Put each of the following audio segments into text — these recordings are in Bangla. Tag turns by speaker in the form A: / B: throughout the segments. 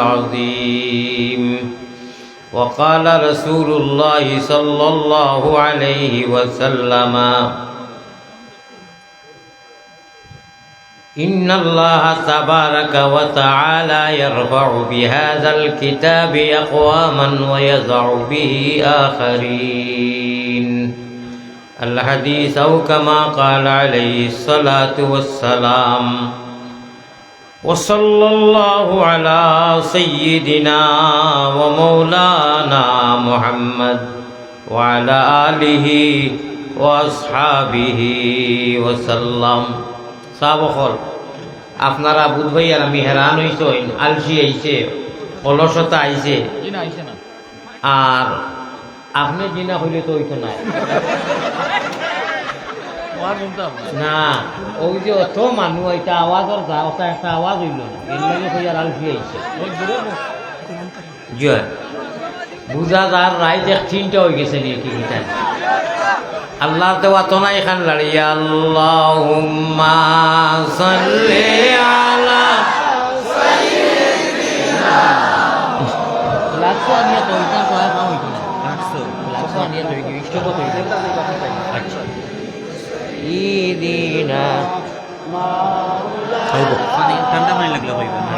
A: العظيم. وقال رسول الله صلى الله عليه وسلم: إن الله تبارك وتعالى يرفع بهذا الكتاب أقواما ويضع به آخرين. الحديث أو كما قال عليه الصلاة والسلام. وصلى الله على سيدنا ومولانا محمد وعلى آله وأصحابه وسلم. সাবখল আপনারা বুধ ভাই আর আমি হেরান হইছেন, আলসি আইছে, অলসতা আইছে, আর আপনি জিনা হইলে তো হইতো না না, ওই যে অত মানুষ এটা আওয়াজের একটা আওয়াজ হইল না, এর লাগে হইয়ার আলসি আইছে। জয় বুঝা যার রায় দেখ চিন্তা হয়ে গেছে নিয়ে কি কিতা আল্লাহ দেওয়া তো না এখান লাড়িয়া আল্লাহুম্মা সাল্লি আলা সাইয়্যিদিনা লাখো আনিয়া তো এটা কয় কাম হইতো না, লাখো আনিয়া তো এই ইষ্ট কত হইতো। আচ্ছা ইদিনা হইব পানি ঠান্ডা পানি লাগলে হইব না।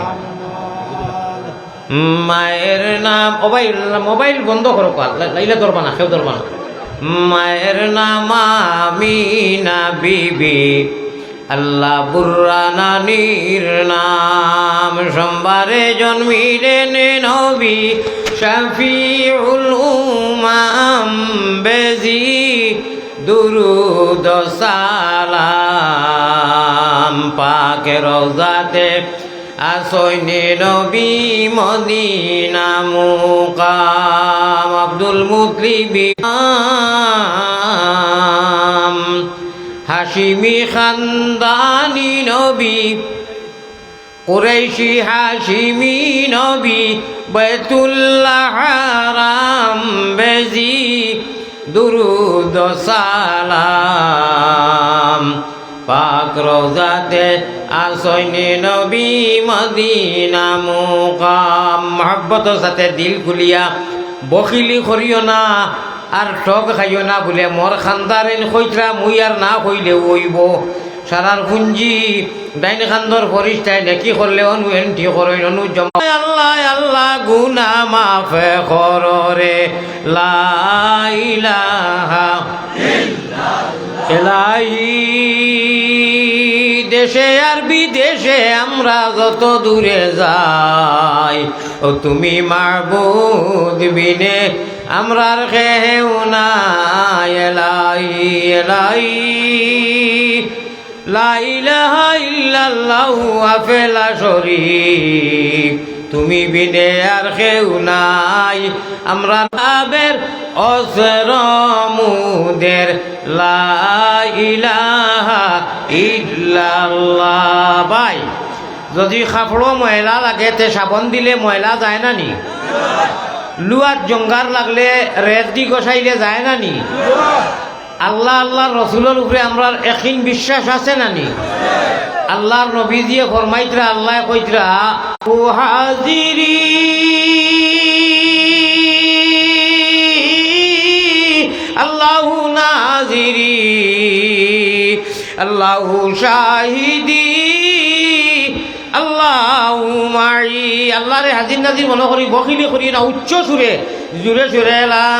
A: মায়ের নাম মোবাইল বন্ধ করো, লাইলা ধরবা না, কেউ ধরবা না। মায়ের নাম আমিনা বিবি, আল্লাহ বুর্রা নানির নাম, সোমবারে জন্মিলেন নবী শফিউল উম্মাম, বেজি দুরুদ সালাম পাকে রওজাতে আসইনে নবী মদিনা মুকাম, আব্দুল মুত্তালিব হাশিমি খানদানি নবী, কুরাইশি হাশিমি নবী, বাইতুল্লাহ হারাম, বেজি দুরুদ সালাম পাক রওজাতে আসইনে নবী মদিনা মুকাম। মহব্বতের সাথে দিল খুলিয়া বখিলি করিও না আর ঠক খাইও না বলে মোর খানদারেন কইতরা মুই আর না কইলে ওইব। সারার পুঞ্জি ডাইন খান্দর ফরিস্তায় নেকি করলে অনু এন্টি করইন অনু জমা। আল্লাহ আল্লাহ গুনাহ মাফ কররে, লা ইলাহা ইল্লাল্লাহ। এলাহি দেশে আর বিদেশে আমরা যত দূরে যাই, ও তুমি মাবুদ বিনে আমরার কেউ নাই। এলাহি এলাহি লা ইলাহা ইল্লাল্লাহু আফেলা শরীক, তুমি বিনে আর কেউ নাই। আমরা আবের অসরমুদের লা ইলাহা ইল্লাল্লাহ। ভাই যদি কাপড়ও ময়লা লাগে তে সাবন দিলে ময়লা যায় না নি? লুয়ার জঙ্গার লাগলে রেত দি গসাইলে যায় না নি? আল্লাহ আল্লাহ রসুলের উপরে আমরা একই বিশ্বাস আছে না নি? আল্লাহর নবী দিয়ে ফরমাইতরা, আল্লাহ কইতরা ও হাজিরি আল্লাহু নাজিরি আল্লাহু শাহিদি আল্লাহু মাই। আল্লাহরে হাজির নাজির মনে করি, বখিলি করি না, উচ্চ সুরে জুড়ে সুরে লা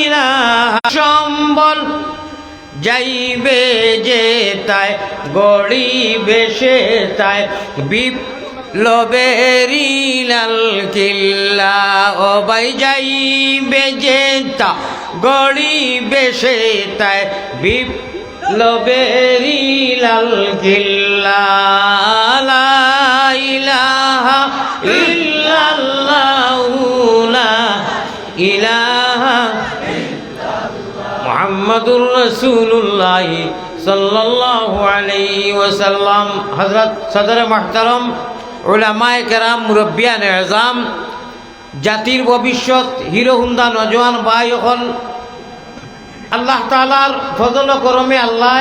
A: ইলাহা। সম্বল যাইবে যে তাই গড়িবে সে তাই, বিপ্লবেরি লাল কিল্লা। ও ভাই যাইবে যে তা গড়িবে সে তাই, বিপ্লবেরি লাল কিল্লা। লা ইলাহা ইল্লাল্লাহু লা ইলাহা মুহাম্মাদুর রাসূলুল্লাহ সাল্লাল্লাহু আলাইহি ওয়াসাল্লাম। হযরত সদর মুহতারাম উলামায়ে কেরাম, মুরব্বিয়ান আযম, জাতির ভবিষ্যৎ হিরো হুন্দা নজওয়ান ভাই হল, আল্লাহ তাআলার ফজল ও করমে আল্লাহ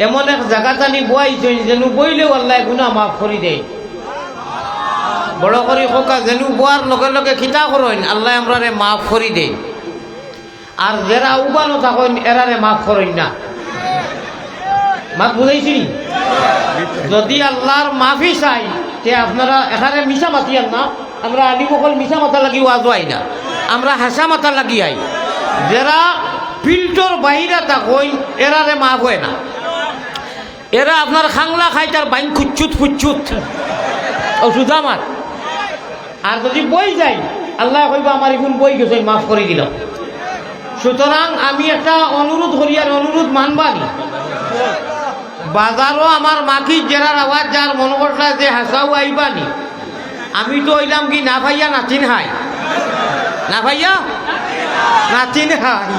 A: এমন এক জায়গা জানি বইছেন যেন বইলেও আল্লাহ গুনাহ মাফ করে দেয়। বড় করে খোকা যেন উবার লগে লগে খিতা করেন আল্লাহ আমরারে মাফ করি দেন আর যারা উবানো থাকেন এরারে মাফ করেন না মাফ বুঝাইছি যদি আল্লাহর মাফি চাই তে আপনারা এখানে মিশা মাতিয়ান না আমরা আলিমকল মিশা মাথা লাগি ওয়াজোয়াই না আমরা হাসা মাথা লাগি আই যারা ফিল্টর বাহিরা থাকেন এরারে মাফ হয় না এরা আপনার খাংলা খাই তার বাইন খুচ্ছুত ফুচ্ছুত ওষুধ আমার আর যদি বই যাই আল্লাহ কইবা আমার এখন বই গেছে মাফ করে দিল সুতরাং আমি একটা অনুরোধ করি আর অনুরোধ মানবানি বাজারও আমার মাকি জেরার আওয়াজ যার মনে করছে যে হাসাও আইবানি আমি তো ওইলাম কি না ভাইয়া নাচিন হাই না ভাইয়া নাচিন হাই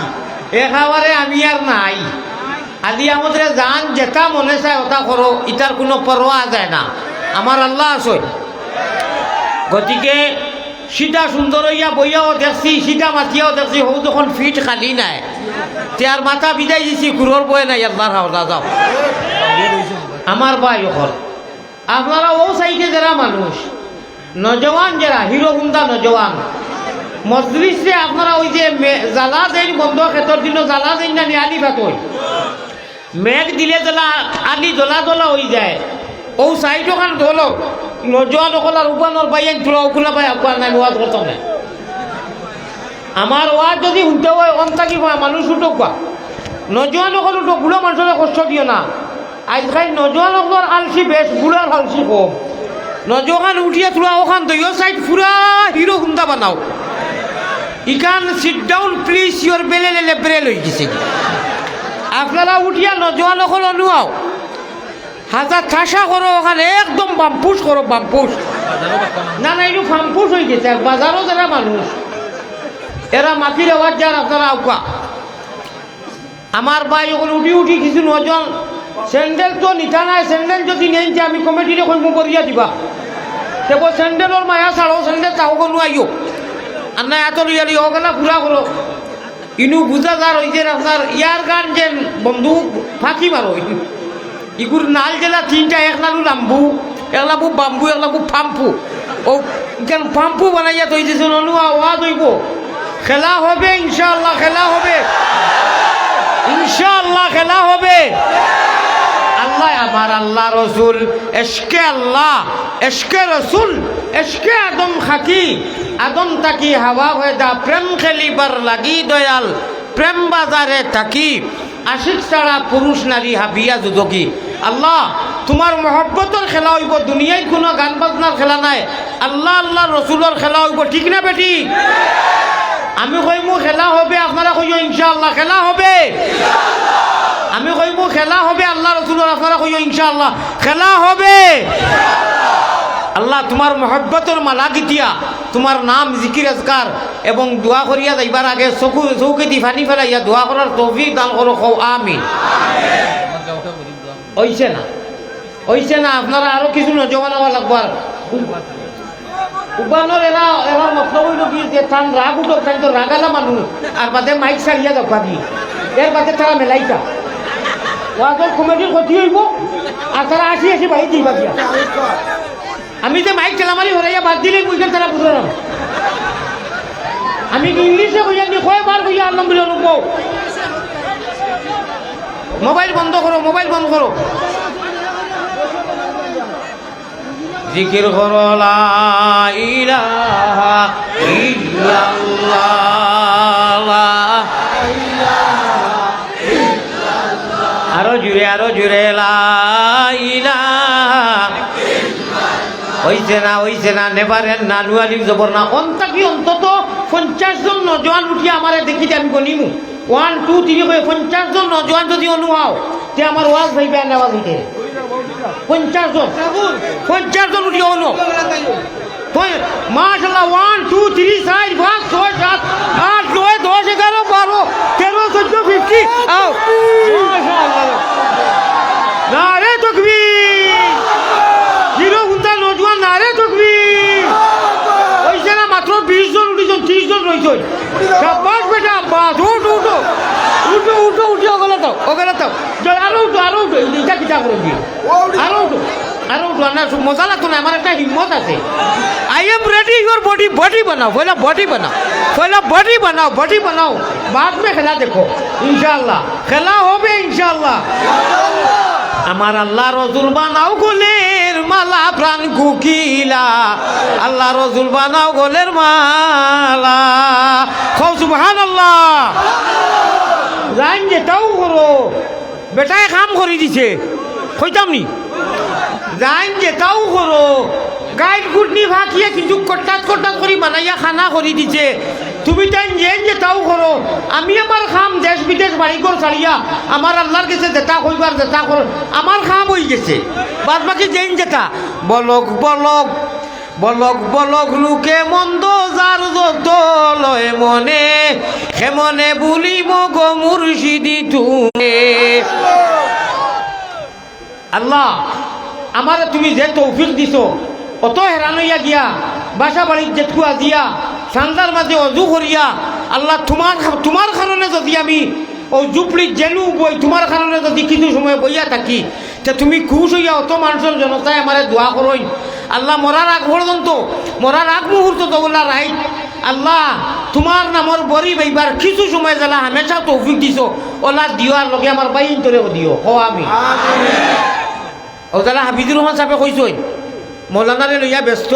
A: এ খাবারে আমি আর নাই আদি আমাদের জান যেটা মনে চায় ওটা করো ইটার কোনো পরোয়া যায় না আমার আল্লাহ আছে গতিকে সীতা সুন্দর হইয়া বইয়াও দেখছি সীতা মাতিয়াও দেখছি হৌ যখন ফিট খালি নাই তার মাথা বিদায় দিছি কুরোর বয়ে নাই আল্লাহর হাওলা যাও আমার ভাই ওখল আপনারা ও সাইডে যারা মানুষ নজওয়ান যারা হিরো হুন্দা নজওয়ান মজলিসে আপনারা ওই যে জ্বালা দেন বন্ধ ক্ষেত্রের দিনও জ্বালা দেন না আলি ভাতই মেঘ দিলে জ্বলা আলি জ্বলা জ্বলা হয়ে যায় ও সাইড ওখান ধরো নজওয়ান ওকলার উপানোর বাইন তোলা ওগুলা ভাই আপনার নাই ওয়াজ করতাম না আমার ওয়াজ যদি উঠতে হয় অন্তাকি মানুষ উঠুক বা নজওয়ান ওকল উঠুক বুড়ো মানুষের কষ্ট দিও না আজকাল নজওয়ান ওকলার আলসি বেশ বুড়ার আলসি কম নজওয়ান উঠিয়ে তোলা ওখান দইও সাইড পুরা হিরো হুন্দা বানাও ইখান সিট ডাউন প্লিজ ইয়োর বেলে লেব্রেল হয়ে গেছে আপনারা উঠিয়া নজওয়ান ওকল অনুয়াও হাজার ঠাসা করো ওখানে একদম বাম্পুস করো বাম্পুস না না একটু ফাম্পুস হয়ে গেছে আর বাজারও যারা মানুষ এরা মাটির আওয়াজ যার আপনারা আউকা আমার ভাই ওখানে উঠি উঠি কিছু নজন স্যান্ডেল তো নিতা নাই স্যান্ডেল যদি নেই যে আমি কমিটিরে কইব করিয়া দিবা দেব স্যান্ডেলের মায়া ছাড়ো স্যান্ডেল চাও কোনো আইও আর না এত রিয়ালি হোক না পুরা করো ইনু বুঝা যার ওই যে আপনার ইয়ার গান যে বন্ধু ফাঁকি মারো ইগুর নাল জেলা তিনটা এক নালু লাম্বু এক লাবু বাম্বু এক লাবু ফাম্পু ও কেন ফাম্পু বানাইয়া তৈ দিয়েছে নলু আওয়াজ হইব খেলা হবে ইনশাআল্লাহ খেলা হবে ইনশাআল্লাহ খেলা হবে আল্লাহ আমার আল্লাহ রসুল এশকে আল্লাহ এশকে রসুল এশকে আদম খাকি আদম তাকি হাওয়া হয়ে দা প্রেম খেলিবার লাগি দয়াল প্রেম বাজারে থাকি আশিক ছাড়া পুরুষ নারী হাবিয়া যুদকি আল্লাহ তোমার মহব্বতের খেলা হইব দুনিয়ায় কোনো গান বাজনার খেলা নাই আল্লাহ আল্লাহ রসুলের খেলা হইব ঠিক না বেটি আমি কইমু খেলা হবে আপনারা কইও ইনশাআল্লাহ খেলা হবে আমি কইমু খেলা হবে আল্লাহ রসুলের আপনারা কইও ইনশাআল্লাহ খেলা হবে আল্লাহ তোমার মহব্বতের মালা গীতিয়া তোমার নাম জিকির আজকার এবং দোয়া করিয়া যাইবার আগে চৌকে দি ফানি ফেলাইয়া দোয়া করার তৌফিক দান করো কও আমিন হইছে না আপনারা আরো কিছু নজওয়ান হওয়া লাগবো আর উপানোর এরা এবার মতলব হইল কি যে তান রাগ উঠক তাই তো রাগালা মানুষ আর বাদে মাইক ছাড়িয়া যাও ভাবি এর বাদে তারা মেলাইতা ওয়াজর কমিটির ক্ষতি হইব আর তারা আসি বাই দিই ভাবিয়া আমি যে মাইক ঠেলামারি হরাইয়া বাদ দিলে বুঝলেন তারা বুঝল না আমি কি ইংলিশে কইয়া নি কয়বার কইয়া আনলাম বলে অনুভব মোবাইল বন্ধ করো জিকির করো লা ইলাহা ইল্লাল্লাহ আরো জুড়ে লা ইলাহা হইছে না নেবারেন না নুয়ালিম জবর না অন্তাকি অন্তত 50 জন নজওয়ান উঠিয়া আমারে দেখিতে আমি গনিমু 1 2 3 করে 50 জন নজওয়ান যদি অনুহাও তে আমার ওয়াজ ভাইবে নেওয়াজ হইতে 50 জন উঠিয়া অনু মাশাআল্লাহ 1 2 3 4 5 6 7 8 9 10 11 12 13 14 15 আও মাশাআল্লাহ নারে তাকবীর হিরো হুন্দা নজওয়ান নারে তাকবীর হইছে না মাত্র 20 জন উঠিছেন 30 জন রইছেন শাবাশ বেটা বাস উঠো ওগলা তো আরো উঠো এটা কিটা করে দি আরো উঠো না মজা লাগতো না আমার একটা হিম্মত আছে
B: और बॉडी बॉडी बनाओ, पहला बॉडी बनाओ, पहला बॉडी बनाओ, बॉडी बनाओ, बाद में खेला देखो इंशाल्लाह, खेला होबे इंशाल्लाह। আমার আল্লাহ রসুল বানাও গোলের মালা প্রাণ কুকিলা, আল্লাহ রসুল বানাও গোলের মালা। খাও সুবহানাল্লাহ। জান যেটাও করো, বেটায় কাম করে দিছে কইতাম নি, জান যেটাও করো গাইড গুডনি ভাকিয়ে কিন্তু কটাত কটাত করে বানাইয়া খানা করে দিছে। তুমি তাই যেটাও করো, আমি আমার খাম দেশ বিদেশ বাড়িঘর ছাড়িয়া আমার আল্লাহর কাছে যেটা কইবার যেটা করো আমার খাম হয়ে গেছে। বাদ বাকি যেন যেটা বলক বলক বলক বলক লোকে মন্দ যার যত লয় মনে, হেমনে বলিব গো মুর্শিদি তুমি। আল্লাহ আমার তুমি যে তৌফিক দিছো, অত হেরান হইয়া গিয়া বাসা বাড়ির যেটুকু আজিয়া সান্দার মাঝে অজু করিয়া আল্লাহ তোমার কারণে যদি আমি ও জুপড়ির জেলু বই তোমার কারণে যদি কিছু সময় বইয়া থাকি, তা তুমি খুশ হইয়া অত মানুষের জনতায় আমার দোয়া করই। আল্লাহ মরার আগ পর্যন্ত, মরার আগ মুহূর্ত তো বললা রাইট আল্লাহ তোমার নামর বরি বাইবার কিছু সময় জ্বালা হামেশা তৌফিক দিছো, ওলা দিও আর লগে আমার বাইন তোরে দিও ও আমি ও জ্বালা হাফিজুর রহমান সাহেবে কইসই মৌলানারে লইয়া ব্যস্ত,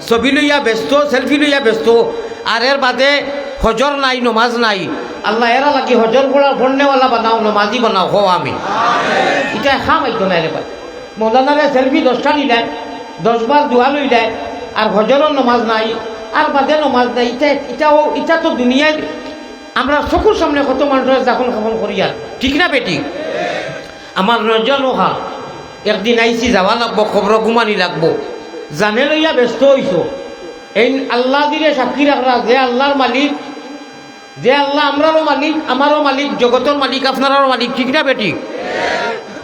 B: ছবি লইয়া ব্যস্ত, সেলফি লইয়া ব্যস্ত, আর এর বাদে হজর নাই, নমাজ নাই। আল্লাহ এরা লাগি হজর পড়ার ফন্নেওয়ালা বানাও, নমাজি বানাও হো আমি। এটা খাম আইতো না রে ভাই। মৌলানারে সেলফি 10টা নিলেন, 10 বার দোয়া লইলেন, আর হজরের নমাজ নাই, আর বাদে নমাজ নাই। এটা তো দুনিয়ায় আমরা চকুর সামনে কত মানুষের যখন খাপন করি আর ঠিক না বেটি। আমার নজন ওহা একদিন আইসি যাওয়া লাগবো, খবর ঘুমানি লাগবো, জানে লইয়া ব্যস্ত হইছ। এই আল্লাহ দিলে সাক্ষী রাখরা যে আল্লাহর মালিক, যে আল্লাহ আমরারও মালিক, আমারও মালিক, জগতের মালিক, আপনারও মালিক ঠিক না বেটি।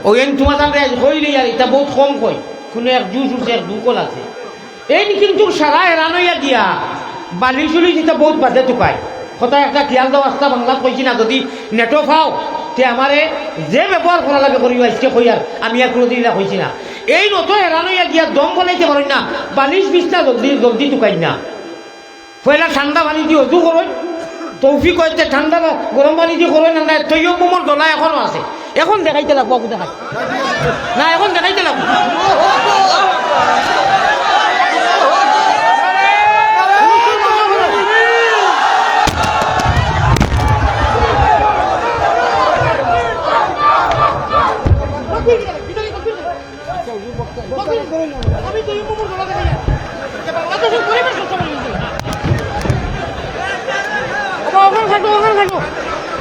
B: ওই তোমার কইলে আর এটা বহুত কম কই, কোনো এক জুস উঠছে এক দুকল আছে। এই কিন্তু সারা হেরান হইয়া দিয়া বালি চুলি যেটা বহুত বাজে টুকায়। কথা একটা খেয়াল দেওয়া রাস্তা বাংলাত কইছি না, যদি নেটো পাও তে আমারে যে ব্যবহার করা লাগে করি আজকে কই আর আমি আর কোনোদিন এটা কইছি না। এই নত হেরান হইয়া গিয়া দম বলাইতে পারেন না, বালিশ বিছনা জলদি জলদি টুকাই না। পয়লা ঠান্ডা পানি দিয়ে অজু করই, তৌফিক হইতে ঠান্ডা গরম পানি দিয়ে করই না। তৈয় মোমর ডলা এখনো আছে, এখন দেখাইতে লাগবো দেখাই না, এখন দেখাইতে লাগবো।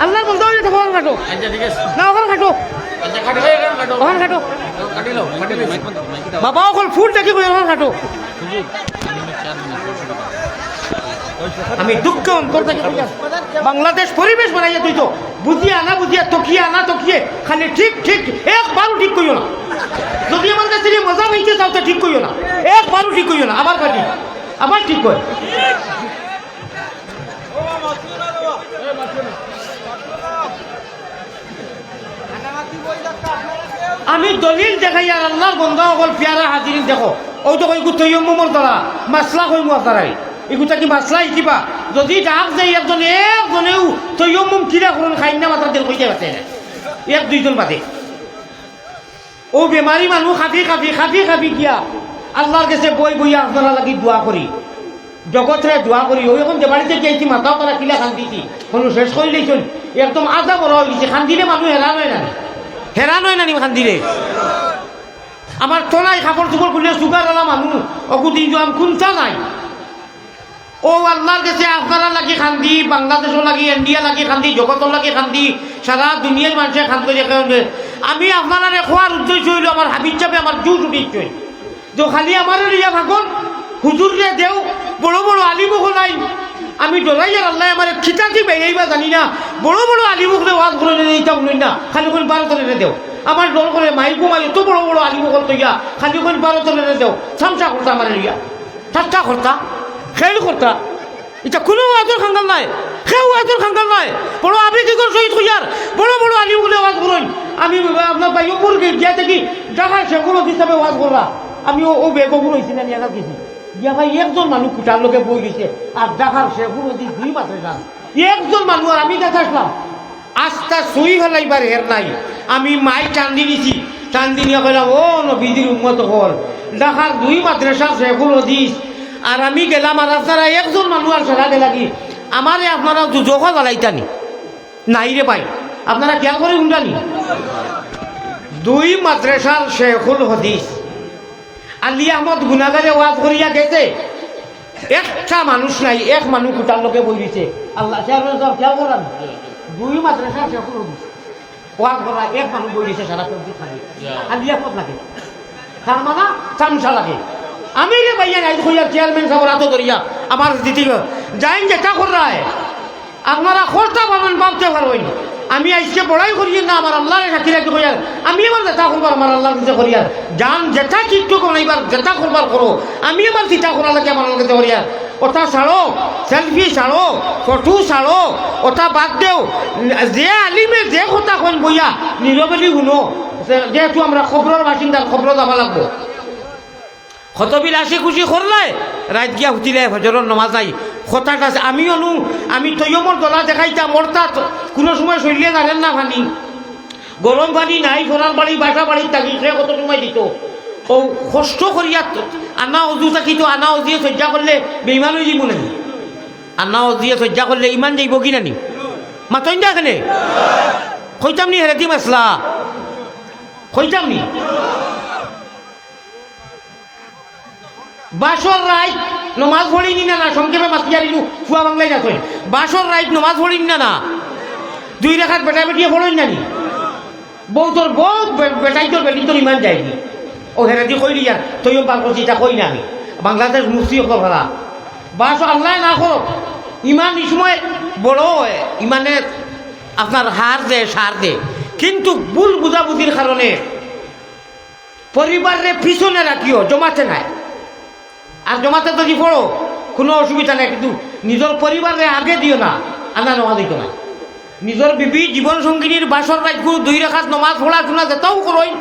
B: আল্লাহ বলতে হবে ওখানে খাটো না, ওখানে খাটো ওখানে খাটো বাবা, ওখানে ফুল দেখি ওখানে খাটো। আমি দুঃখ অন্তর থেকে বাংলাদেশ পরিবেশ বানাইয়া তুই তো বুঝিয়া না বুঝিয়া তকিয়ে আনা তকিয়ে খালি ঠিক ঠিক একবারও ঠিক করিও না। যদি আমার কাছে মজা হইতে চাও তো ঠিক করিও না, একবারও ঠিক করিও না। আবার কাটি আবার ঠিক কর। আমি দলিল দেখাই আর আল্লাহর বন্ধা অকল পেয়ারা হাজির দেখো। ও তো কই তৈয়মর দ্বারা মাসলা কইমু আপনারাই এগুতা কি মাসলা ইকিবা যদি ডাক যাই একজনেও তৈয়ম কিরা করুন খাই না মাত্রা দিল কইতে পারছে না, এক দুইজন বাদে। ও বেমারি মানুষ খাবি খাবি খাবি খাবি গিয়া আল্লাহর কাছে বই বইয়া আপনারা লাগি দোয়া করি, জগৎরে দোয়া করি। ওই এখন যে বাড়িতে গিয়েছি মাথাও তারা কিলা খান্দিছি কোনো শেষ করে দিয়েছেন, একদম আজা বড় হয়ে গেছে। খান্দিলে মানুষ হেরান হয় না, হেরান হয় না নি খান্দিলে। আমার তোলাই কাপড় চোপড় খুলে সুগার আলা মানুষ অকুতি কোনটা নাই। ও আল্লাহর কাছে আপনারা লাগি খান্দি, বাংলাদেশও লাগি, ইন্ডিয়া লাগি খান্দি, জগতর লাগি খান্দি, সারা দুনিয়ার মানুষের খান্দি। আমি আপনারা খোয়ার উদ্দেশ্য হইল আমার হাবিজ চাপে আমার জুট উঠিছে তো খালি আমারও রিয়া ভাগল হুজুরে দেও বড় বড় আলিমুখ নাই। আমি ডরাইয়ার আল্লাহ আমার খিতাটি বেড়াইবা জানি না, বড় বড় আলিমুখলে ওয়াজ করে এইটা বলুন না, খালি ওখানে 12 তলে দেও। আমার ডর করে মাইকু মাই এত বড় বড় আলিমুখ তৈয়া খালি ওখানে 12 তলে দেও। সামসা করতা আমার রিয়া ঠাট্টা করতা খেল করতা, এটা কোনো ওয়াজের খাঙ্গাল নাই, কেউ ওয়াজের খাঙ্গাল নাই। বড় আবেগিকর সহিত হইয়ার বড় বড় আলিমুখলে ওয়াজ করুন। আমি আপনার বাইপুর গিয়া থেকে ঢাকার সেগুলো হিসাবে ওয়াজ করা, আমি ও বেগগুলো হয়েছি না নিয়ে গেছি গিয়া ভাই একজন মানুষ কুটার লোকে বই দিছে আর দেখার সে কোনো দিন 2 মাসে যান একজন মানুষ আর আমি দেখাইলাম আস্তা সই ফেলাইবার হের নাই আমি মাই টান্দি নিছি টান্দি নিয়ে কইলাম ও নবীজির উম্মত হল দেখার 2 মাদ্রাসা শেখুল হদিস আর আমি গেলাম আর আপনারা একজন মানুষ আর সেখানে লাগি আমারে আপনারা দুজোখা জ্বালাইতানি নাই রে ভাই আপনারা খেয়াল করে উন্ডানি 2 মাদ্রাসার শেখুল হদিস আলী আহমদ গুনাগারে ওয়াজ করিয়া গেছে একটা মানুষ নাই এক মানুষ কুটার লোকে বই দিছে আল্লাহ খেয়াল করান 2 মাদ্রাসার শেখুল হদিস ওয়াজ করা এক মানুষ বই দিছে সারা পর্যন্ত থাকে আলী আহমদ লাগে তার মানা চামচা লাগে আমি রে ভাইয়া নাই কইয়া চেয়ারম্যান সাহেব রাত ধরিয়া আমার দিদি যাইন যেটা করায় আপনারা খরচা পাবেন ভাবতে পারবেন আমি আজকে বড়াই করি না আমার আল্লাহরে সাক্ষী রাখি করিয়ার আমি এবার যেটা করবার আমার আল্লাহর কাছে করিয়ার যান যেটা চিত্ত করবার যেটা করবার করো আমি এবার চিন্তা করা লাগে আমার আল্লাহর কাছে করিয়ার ওটা ছাড়ো সেলফি ছাড়ো ফটো ছাড়ো ওটা বাদ দেও যে আলিমে যে কথা কন বইয়া নিরবেলি শুনো যেহেতু আমরা খবরের বাসিন্দার খবর যাবা লাগবো খতবিল আসি খুশি করলাই রাত গিয়া উঠিলে ফজরের নমাজ নাই কথাটা আছে আমি তৈয়মর দলা দেখাইতাম অর্থাৎ কোনো সময় শরীরে জানেন না পানি গরম পানি নাই সোনার বাড়ি বাসা বাড়ির থাকি সে কত সময় দিত ও কষ্ট করিয়া আনা অজু থাকিত আনা অজিয়ে সজ্জা করলে বেইমান হয়ে যাব নানি আনা অজিয়ে সজ্জা করলে ইমান যাইব কি নানি মাতইন না এখানে কইতাম নি হেরেতি মাসলা কইতাম নি বাসর রাইত নমাজ পড়িনি না সংক্ষেপে মাতিয়ারি ফুয়া বাংলায় যাচ্ছ বাসর রাইত নমাজ পড়িনি না 2 রাখাত বেটা বেটিয়ে পড়েন নানি বউ তোর বেটাই তোর বেটি তোর ইমান যায়নি ও হেরাদি কই দিয়া তৈও পার করছি এটা কই না আমি বাংলাদেশ মুসি করা বাস আল্লাহ না করো ইমান এই সময় বড় ইমানে আপনার হার দে সার দে কিন্তু ভুল বুঝাবুঝির কারণে পরিবারে পিছনে রাখিও জমাতে নাই আর জমাতে যদি পড়ো কোনো অসুবিধা নেই কিন্তু নিজের পরিবারে আগে দিও না আনা নমাজ দিত না নিজের বিবি জীবন সঙ্গিনীর বাসর রাখবো 2 রাখাত নমাজ পড়াশোনা যেটাও করোই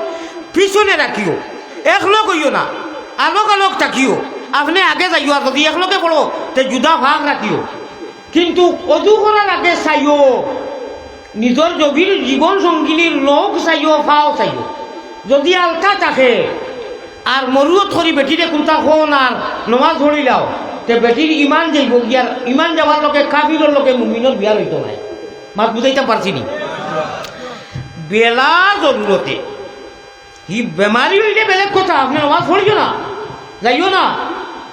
B: পিছনে রাখিও একলগ হইও না আলোক আলোক থাকিও আপনি আগে যাইও আর যদি একলগে পড়ো তে জুদা ভাগ রাখিও কিন্তু অজু করার আগে চাইও নিজের জবির জীবন সঙ্গিনীর লোক চাইও ফাও চাইও যদি আলতা থাকে আর মরুয়ত করি বেটিরে কোনটা হন আর নমাজ ধরিলাও তে বেটির ইমান যাইব গিয়ার ইমান যাবার লোকে কাফিরের লোকে মুমিনের বিয়ার হইতো নাই মাত বুঝাইতে পারছি নি বেলা জরুরতে ই বেমারি হইলে বেলেগ কথা আপনি নমাজ পড়িও না যাইও না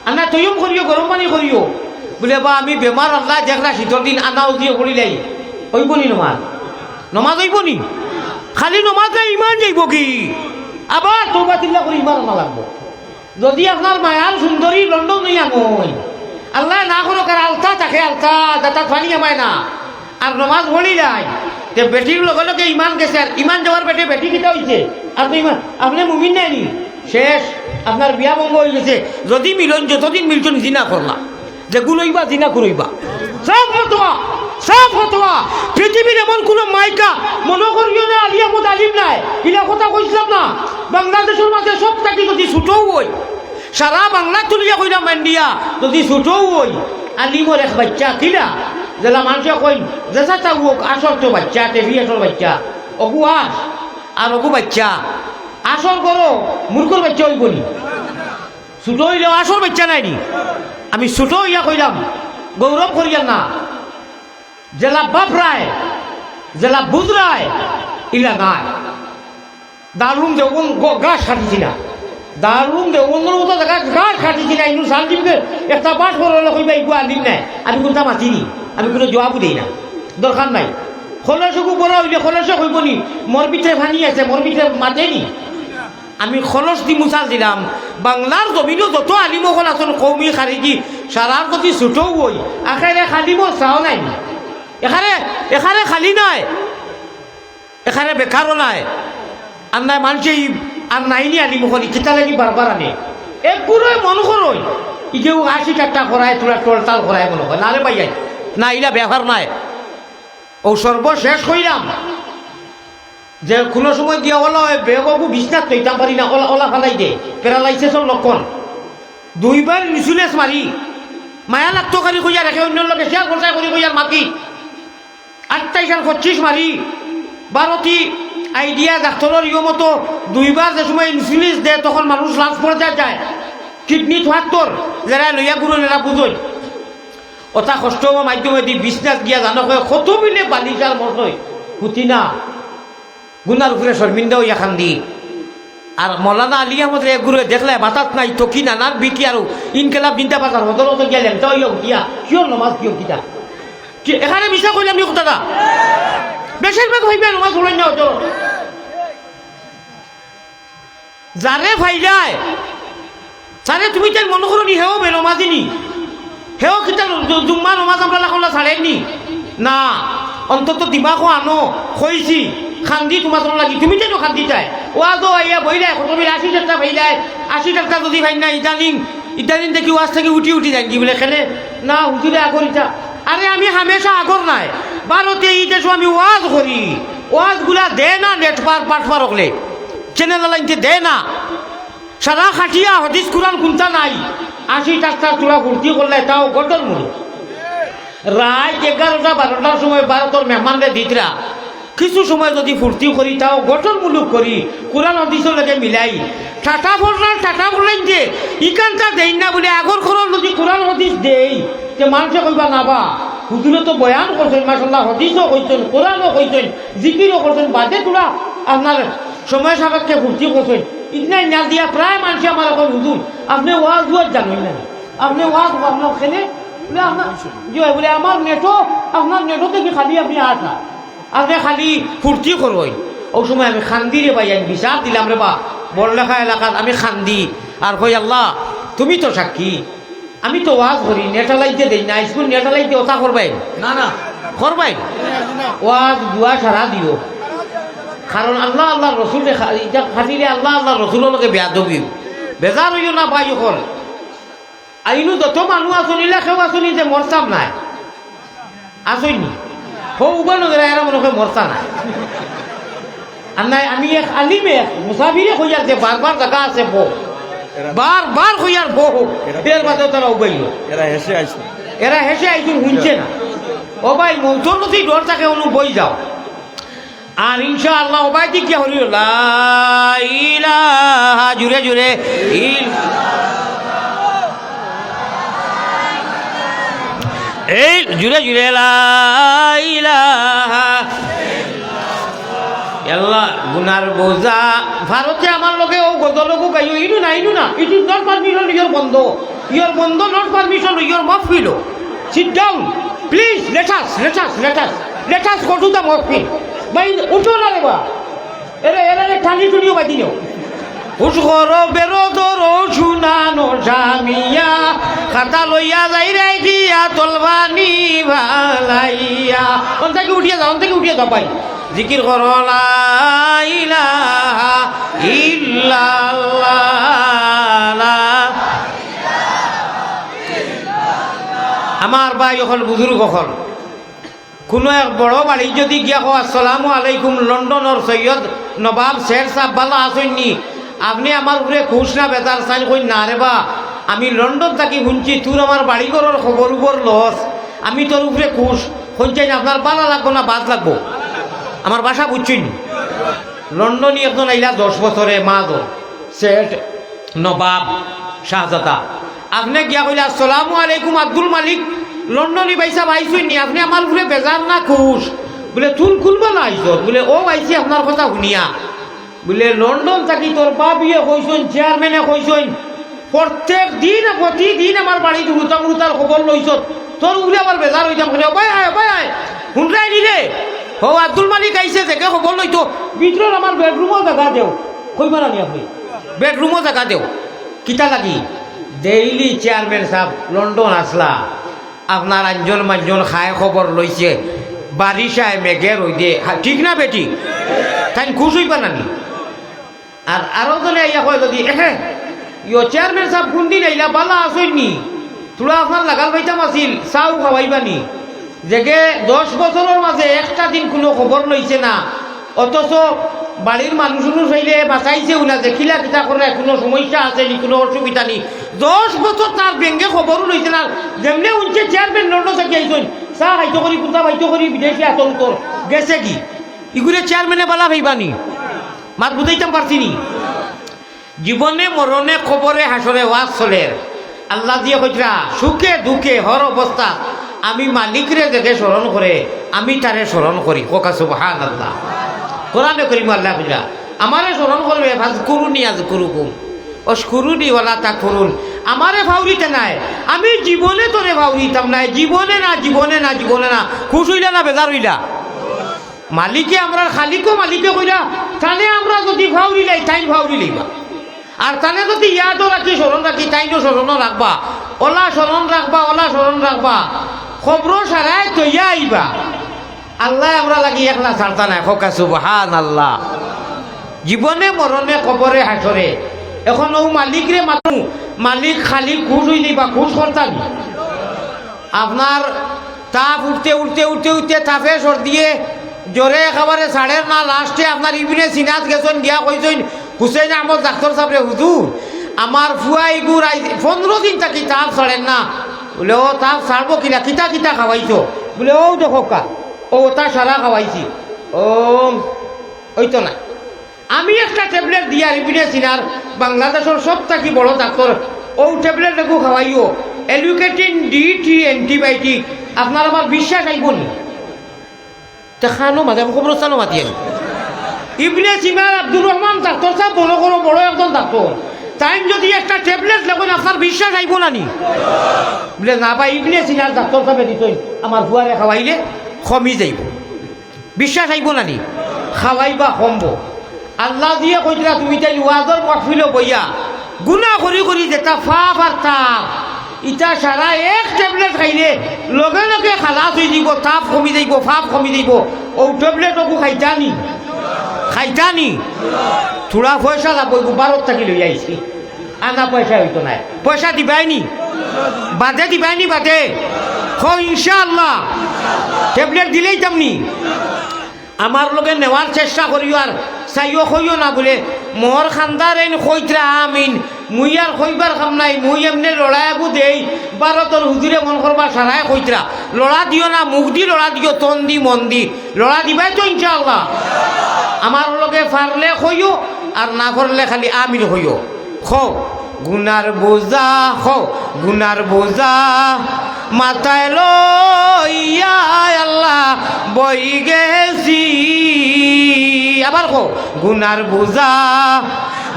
B: আনা তৈম করিও গরম পানি করিও বলে বা আমি বেমার আল্লাহ দেখলা শীতর দিন আনাও দিয়ে পড়িলাই হইব নি নমাজ হইব নি খালি নমাজ ইমান যাইব কি আবার তৌবা তিল্লা করে ইমান আনা লাগবো যদি আপনার মায়ার সুন্দরী লন্ডন নই আনই আল্লাহ না করো কার আলতা থাকে আলতা যাতা ফানি আমায় না আর নমাজ পড়ি যায় তে বেটির লগে লগে ইমান গেছে আর ইমান যাওয়ার পেটে বেটি কিটা হইছে আর তো ইমান আপনি মুমিন নাইনি শেষ আপনার বিয়া বঙ্গ হয়ে গেছে যদি মিলন যতদিন মিলছেন জিনা করলা যেগুলো ইবা জিনা করইবা সব ফতোয়া পৃথিবীর এমন কোনো মাইকা মনে করিও না আলিয়া মত আলিম নাই ইলা কথা কইছিলাম না বাংলাদেশের মাঝে সব থাকি যদি ছুটও হই সারা বাংলা তুলিয়া কইলাম ইন্ডিয়া যদি ছুটও হই আলিমর এক বাচ্চা কিনা যেলা মানুষে কই যেসা চাও আসর তো বাচ্চা টেভি আসর বাচ্চা অগু আস আর অগু বাচ্চা আসর করো মূর্খর বাচ্চা হইব নি ছুটো হইলেও আসর বাচ্চা নাই নি আমি ছুটো হইয়া কইলাম গৌরব করিয়া না জেলা বাপ রায় জেলা বুধ রায় ইলা নাই দারুম দেব গাছ কাটিছি না দারুম দেব অন্য মতো গাছ কাটিছি না ইনু সাল দিবকে একটা পাঠ করলে কইবা ইগু আলিম নাই আমি কোনটা মাতিনি আমি কোনো জবাবও দিই না দরকার নাই খলসকু বড় হইলে খলসে কইব নি মোর পিঠে ভানি আছে মোর পিঠে মাতেনি আমি খলস দি মুসাল দিলাম বাংলার জমিনও যত আলিমকল আছেন কৌমি খারিজি সারার প্রতি ছুটও বই আখেরে খালি মোর চাও নাই এখানে খালি নাই এখানে বেকারও নাই আর নাই মানুষে আর নাইনি আলিমকল ইচ্ছা লাগি বারবার আনে একগুলোই মন করই ইকেও 80 টাকা করায় তোরা টোলতাল করায় মনে হয় নারে পাইয়াই না ইলা ব্যবহার নাই ও সর্বশেষ কইলাম যে কোনো সময় গিয়া ওলা বেগবু বিছনাত তৈতাম পারি না ওলা ওলা ফালাই দে প্যারালাইসিসের লক্ষণ দুইবার ইন্স্যুরেন্স মারি মায়া লাগতো খালি কইয়া রেখে অন্য লোকে শেয়ার খরচা করি কইয়ার মাকি 28 আর 25 মারি 12টি আইডিয়া ডাক্তারের ইয়ে মতো দুইবার যে সময় ইন্স্যুরেন্স দেয় তখন মানুষ লাঞ্চ পর্যায়ে যায় কিডনি থাকতর যারা লইয়া গুরু এরা বুঝই ওটা কষ্ট মাধ্যমে দি বিজনেস গিয়া জানো কত মিলে বালিশার মতই হুতি না গুনার উপরে শর্মিন্দা হইয়া খান্দি আর মৌলানা আলী আহমদ রে গুরু দেখলে বাতাত নাই তো কি নানার বিকি আর ইনকেলাব দিনটা বাজার হদরত গেলেন তো ইয়া কিয় নমাজ কিয় কিতা কি এখানে মিশা কইলাম নি কথাটা বেশিরভাগ হইবে নমাজ হলেন না হতো যারে ভাই যায় সারে তুমি তাই মনে করো নি হেও বে নমাজিনি হেও কিতা জুম্মা নমাজ আমরা লাখলা ছাড়েননি না অন্তত দিমাগও আনো কইছি খান্দি তোমার লাগি তুমি যেন খান্দি চাই ওয়াজও আইয়া বইলাই তুমি 80 টাকা ভাইলাই 80 টাকা যদি ভাই না ইদানিং দেখি ওয়াজ থেকে উঠি যাই কি বলে খেলে না হুজুরে আগর ইটা আরে আমি হামেশা আগর নাই ভারতে এই দেশে আমি ওয়াজ করি ওয়াজগুলা দে না নেটওয়ার্ক পাঠবার হলে চ্যানেল লাইনতে দে না সারা খাটিয়া হদিস কুরআন কোনটা নাই 80 টাকা তোরা ভর্তি করলে তাও গটর মুড়ি রাত 11টা 12টার সময় ভারতের মেহমানদের দিতরা কিছু সময় যদি ফুর্তি করি তাও গঠনমূলক করি কোরআন হদিসের লগে মিলাই টাটা বললেন যে ইকানটা দেই না বলে আগর খরচ যদি কোরআন হদিস দেই যে মানুষে কইবা নাবা হুজুরে তো বয়ান করছেন মাশাআল্লাহ হদিসও কইছেন কোরআনও কইছেন জিকিরও করছেন বাদে তোরা আপনার সময় সাপেক্ষে ফুর্তি করছেন ইতনাই না দিয়া প্রায় মানুষ আমার এখন হুজুর আপনি ওয়াজ জানেন না আপনি ওয়াজ আপনার খেলে বলে আমার নেটো আপনার নেটো থেকে খালি আপনি আসা আপনি খালি ফুর্তি করই ওই সময় আমি খান্দি রে ভাই আমি বিচার দিলাম রে বা বড়লেখা এলাকাত আমি খান্দি আর কই আল্লাহ তুমি তো সাক্ষী আমি তো ওয়াজ করি নেটালাইতে দেই না স্কুল নেটালাইতে ওটা করবাই না করবাই ওয়াজ দুয়া সারা দিও কারণ আল্লাহ রসুল খাটিলে আল্লাহ রসুলের লগে বেয়াদবি বেজার হইও না ভাই হল আইনু যত মানুষ আসনিলে কেউ আসনি যে মরতাম নাই আসইনি হৌবানো এরা মনে হয় মরতা নাই আর নাই আমি এক আলিমে মুসাফিরে হইয়ার যে বারবার জায়গা আছে বউ বারবার হইয়ার বউ এর বাদে তারা উবাইল এরা হেসে আইসুন শুনছে না ও ভাই মৌসুম নদী ডর থাকে অনু বই যাও আর ইনশাআল্লাহ ও ভাই কি হরিও লা ইলাহা জুড়ে জুড়ে এই জুড়ে জুড়ে লা ইলাহা আল্লাহ গুনার বোঝা ভারতে আমার লোকে ও গজলকো গাইও ইনু না it is not permission your বন্ধ not permission your mehfil sit down please let us go to the mehfil ভাই উঠো না রে বা এরা ঠানি টুনিও বাদি নিও উসগর বেরোদর শুনানো জামিয়া খাতা লইয়া যাই রে দিয়া তলবানি ভালাইয়া অন থেকে উঠিয়ে যাও ভাই জিকির কর লা ইলাহা ইল্লাল্লাহ আমার ভাই হল বুজুর্গ হল কোনো এক বড় বাড়ি যদি গিয়া কো আসসালামু আলাইকুম লন্ডনের সৈয়দ নবাব শের সাহেব ভালো আসেননি আপনি আমার উপরে খুশ না বেতার চাই কই না রে বা আমি লন্ডন থাকি শুনছি তোর আমার বাড়ি ঘরের খবর উপর লস আমি তোর উপরে খুশ শুনছি আপনার বালা লাগবো না বাদ লাগবো আমার বাসা বুঝছেন লন্ডনই একজন আইলা 10 বছরে মাদ শেঠ নবাব শাহজাদা আপনি গিয়া কইলা আসসালামু আলাইকুম আব্দুল মালিক লন্ডনী বাইসা ভাইছেন নি আপনি আমার উপরে বেজার না খুশ বলে তুল খুলবো না আইসত বলে ও আইসি আপনার কথা শুনিয়া বলে লন্ডন থাকি তোর বাবিয়ে কইছেন চেয়ারম্যানে কইছেন প্রতিদিন আমার বাড়িতে রুতার খবর লইছত তোর উগলে আবার বেজার হইতাম ভাই আয় শুনরাই নিলে ও আব্দুল মালিক আইসে থেকে খবর লইতো ভিতর আমার বেডরুমও জায়গা দেও কইবা না আপনি বেডরুমও জায়গা দেও কিতা লাগি ডেইলি চেয়ারম্যান সাহেব লন্ডন আসলা আপনার আঞ্জন মাঞ্জন খায় খবর লইছে বারিশায় মেঘের ওই দিয়ে ঠিক না বেটি তাই খুশ হইবা নানি আর আরো জনে আইয়া কয় যদি ইয়ো চেয়ারম্যান সাহেব কোন দিন আইলা বালা আসইনি তোরা আপনার লাগাল পাইতাম আছিল চাও খাওয়াইবানি যেগে 10 বছরের মাঝে একটা দিন কোনো খবর লইছে না অথচ বাড়ির মানুষ চাইলে বাঁচাইছে ওনা যে খিলা কিতা করে কোনো সমস্যা আছে নি কোনো অসুবিধা নেই 10 বছর তার ব্যাংকে খবরও লইছে না যেমনি উনছে চেয়ারম্যান লন্ডন থেকে আইসন চা হাইতো করি কুতা হাইতো করি বিদেশি আতঙ্কর গেছে কি ইগুলো চেয়ারম্যানে বালা ভাইবানি মাত বুঝাইতাম পারছিনি জীবনে মরণে খবরে হাসরে ওয়াজ চলে আল্লাহ দিয়ে কইরা সুখে দুঃখে হর অবস্থা আমি মালিকরে দেখে স্মরণ করে আমি তারে স্মরণ করি কোকা সুবহানাল্লাহ কোরআনে করিম আল্লাহ কইরা আমারে স্মরণ করবে ভাজ করুনি আজ করুকুম অস্কুরুনি ওয়ালা তাকফুরুন আমারে ফাউরিতে নাই আমি জীবনে তোরে ফাউরিতাম নাই জীবনে না জীবনে না জীবনে না খুশ হইলা না বেজার হইলা মালিকে আমরা খালিকও মালিকে কইরা তাহলে আমরা যদি ফাউরি লাই তাই ফাউরি লইবা আর তাহলে যদি ইয়াদও রাখি স্মরণ রাখি তাইনও স্মরণও রাখবা ওলা স্মরণ রাখবা ওলা স্মরণ রাখবা খবর সারাই তৈয়া আইবা আল্লাহ আমরা লাগি একলা ছাড়তা নাই খোকা সুবহানাল্লাহ জীবনে মরণে কবরে হাসরে এখন ও মালিক রে মাতু মালিক খালি খুশ হই দিবা খুশ করতাম আপনার তাপ উঠতে উঠতে উঠতে উঠতে তাপে সর দিয়ে জোরে একেবারে সাড়ের না লাস্টে আপনার ইবিনে সিনাত গেছেন গিয়া কইছেন হুসেন আহমদ ডাক্তার সাহেব হুজুর আমার ফুয়াই গুড় 15 দিন থাকি তাপ ছাড়েন না বলে ও তাপ ছাড়বো কিনা কিতা কিতা খাওয়াইছো বলে ও দেখো কা ও তা সারা খাওয়াইছি ও ওই তো না আমি একটা ট্যাবলেট দিয়া ইবিনে সিনার বাংলাদেশের সব থাকি বড় ডাক্তার ও ট্যাবলেট দেখো খাওয়াইও এলুকেটিন ডিটি অ্যান্টিবায়োটিক আপনার আমার বিশ্বাস আইব নি দেখানো মাঝে আমি খবর স্থানও মাতি আমি ইবনে সিনার আব্দুর রহমান ডাক্তার সাহেব বড় বড় বড় একজন ডাক্তার তাই যদি একটা ট্যাবলেট লাগুন আপনার বিশ্বাস আইব না নি বলে না ভাই ইবনে সিনার ডাক্তার সাহেব দিতই আমার ফুয়ারে খাওয়াইলে কমি যাইব বিশ্বাস আইব না নি খাওয়াইবা কমব আল্লাহ দিয়ে কইরা তুমি তাই ওয়াজর মাহফিল বইয়া গুনাহ করি করি যেটা ফাপ আর তাপ ইটা সারা এক ট্যাবলেট খাইলে লগে লগে খালাস হয়ে যাব তাপ কমি যাইব ফাপ কমি যাইব ও ট্যাবলেটকু খাইতানি থোড়া পয়সা লাভ 12 টাকা লই আইছি আনা পয়সা হইতো না পয়সা দিবাইনি বাদে বাদে খো ইনশাআল্লাহ ট্যাবলেট দিলেই তামনি আমার লগে নেওয়ার চেষ্টা করিও আর চাইও কইও না বলে মোর খান্দার এন কইতরা আমিন মুই আর কইবার কাম নাই মুই এমনি লড়াইবু দেই ভারতর হুজুরে মন করবা সারাই কইতরা লড়া দিও না মুখ দি লড়া দিও তন দি মন দি লড়া দিবাই তো ইনশাআল্লাহ আমার লগে পারলে কইও আর না করলে খালি আমিন হইও খো গুনার বোঝা খো গুনার বোঝা মাথায় লইয়া আল্লাহ বই গেছি আবার খো গুনার বোঝা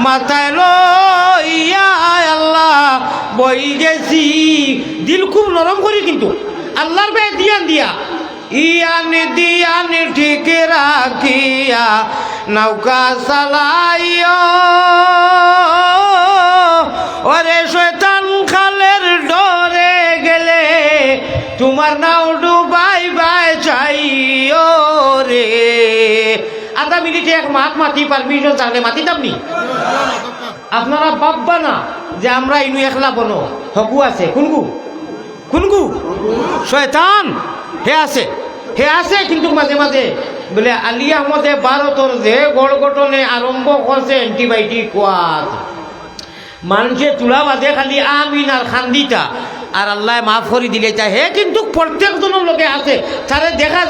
B: মাথায় লইয়া আল্লাহ বই গেছি দিল খুব নরম করি কিন্তু আল্লাহর বে দিয়ান দিয়া দিয়ান ঠিক রাখিয়া নৌকা চালাইও ওরে শয়তান খালের ডরে গেলে তোমার নাও ডুবাই বাই চাইও রে আধা মিনিটে এক মাত মাতি পারমিশন চাইলে মাতি দামনি আপনারা ভাববা না যে আমরা ইনু একলা বনো হকু আছে কুনগু শয়তান হে আছে কিন্তু মাঝে মাঝে বলে আলী আহমদে ভারতর যে গড় গঠনে আরম্ভ করছে অ্যান্টিবায়োটিক কোয়াজ মানুষে তুলা বাদে খালি আমিন আর খান্দিতা আর আল্লাহ মাফ করে দিলে চাই হে কিন্তু প্রত্যেকজনের লোকে আছে তারে দেখা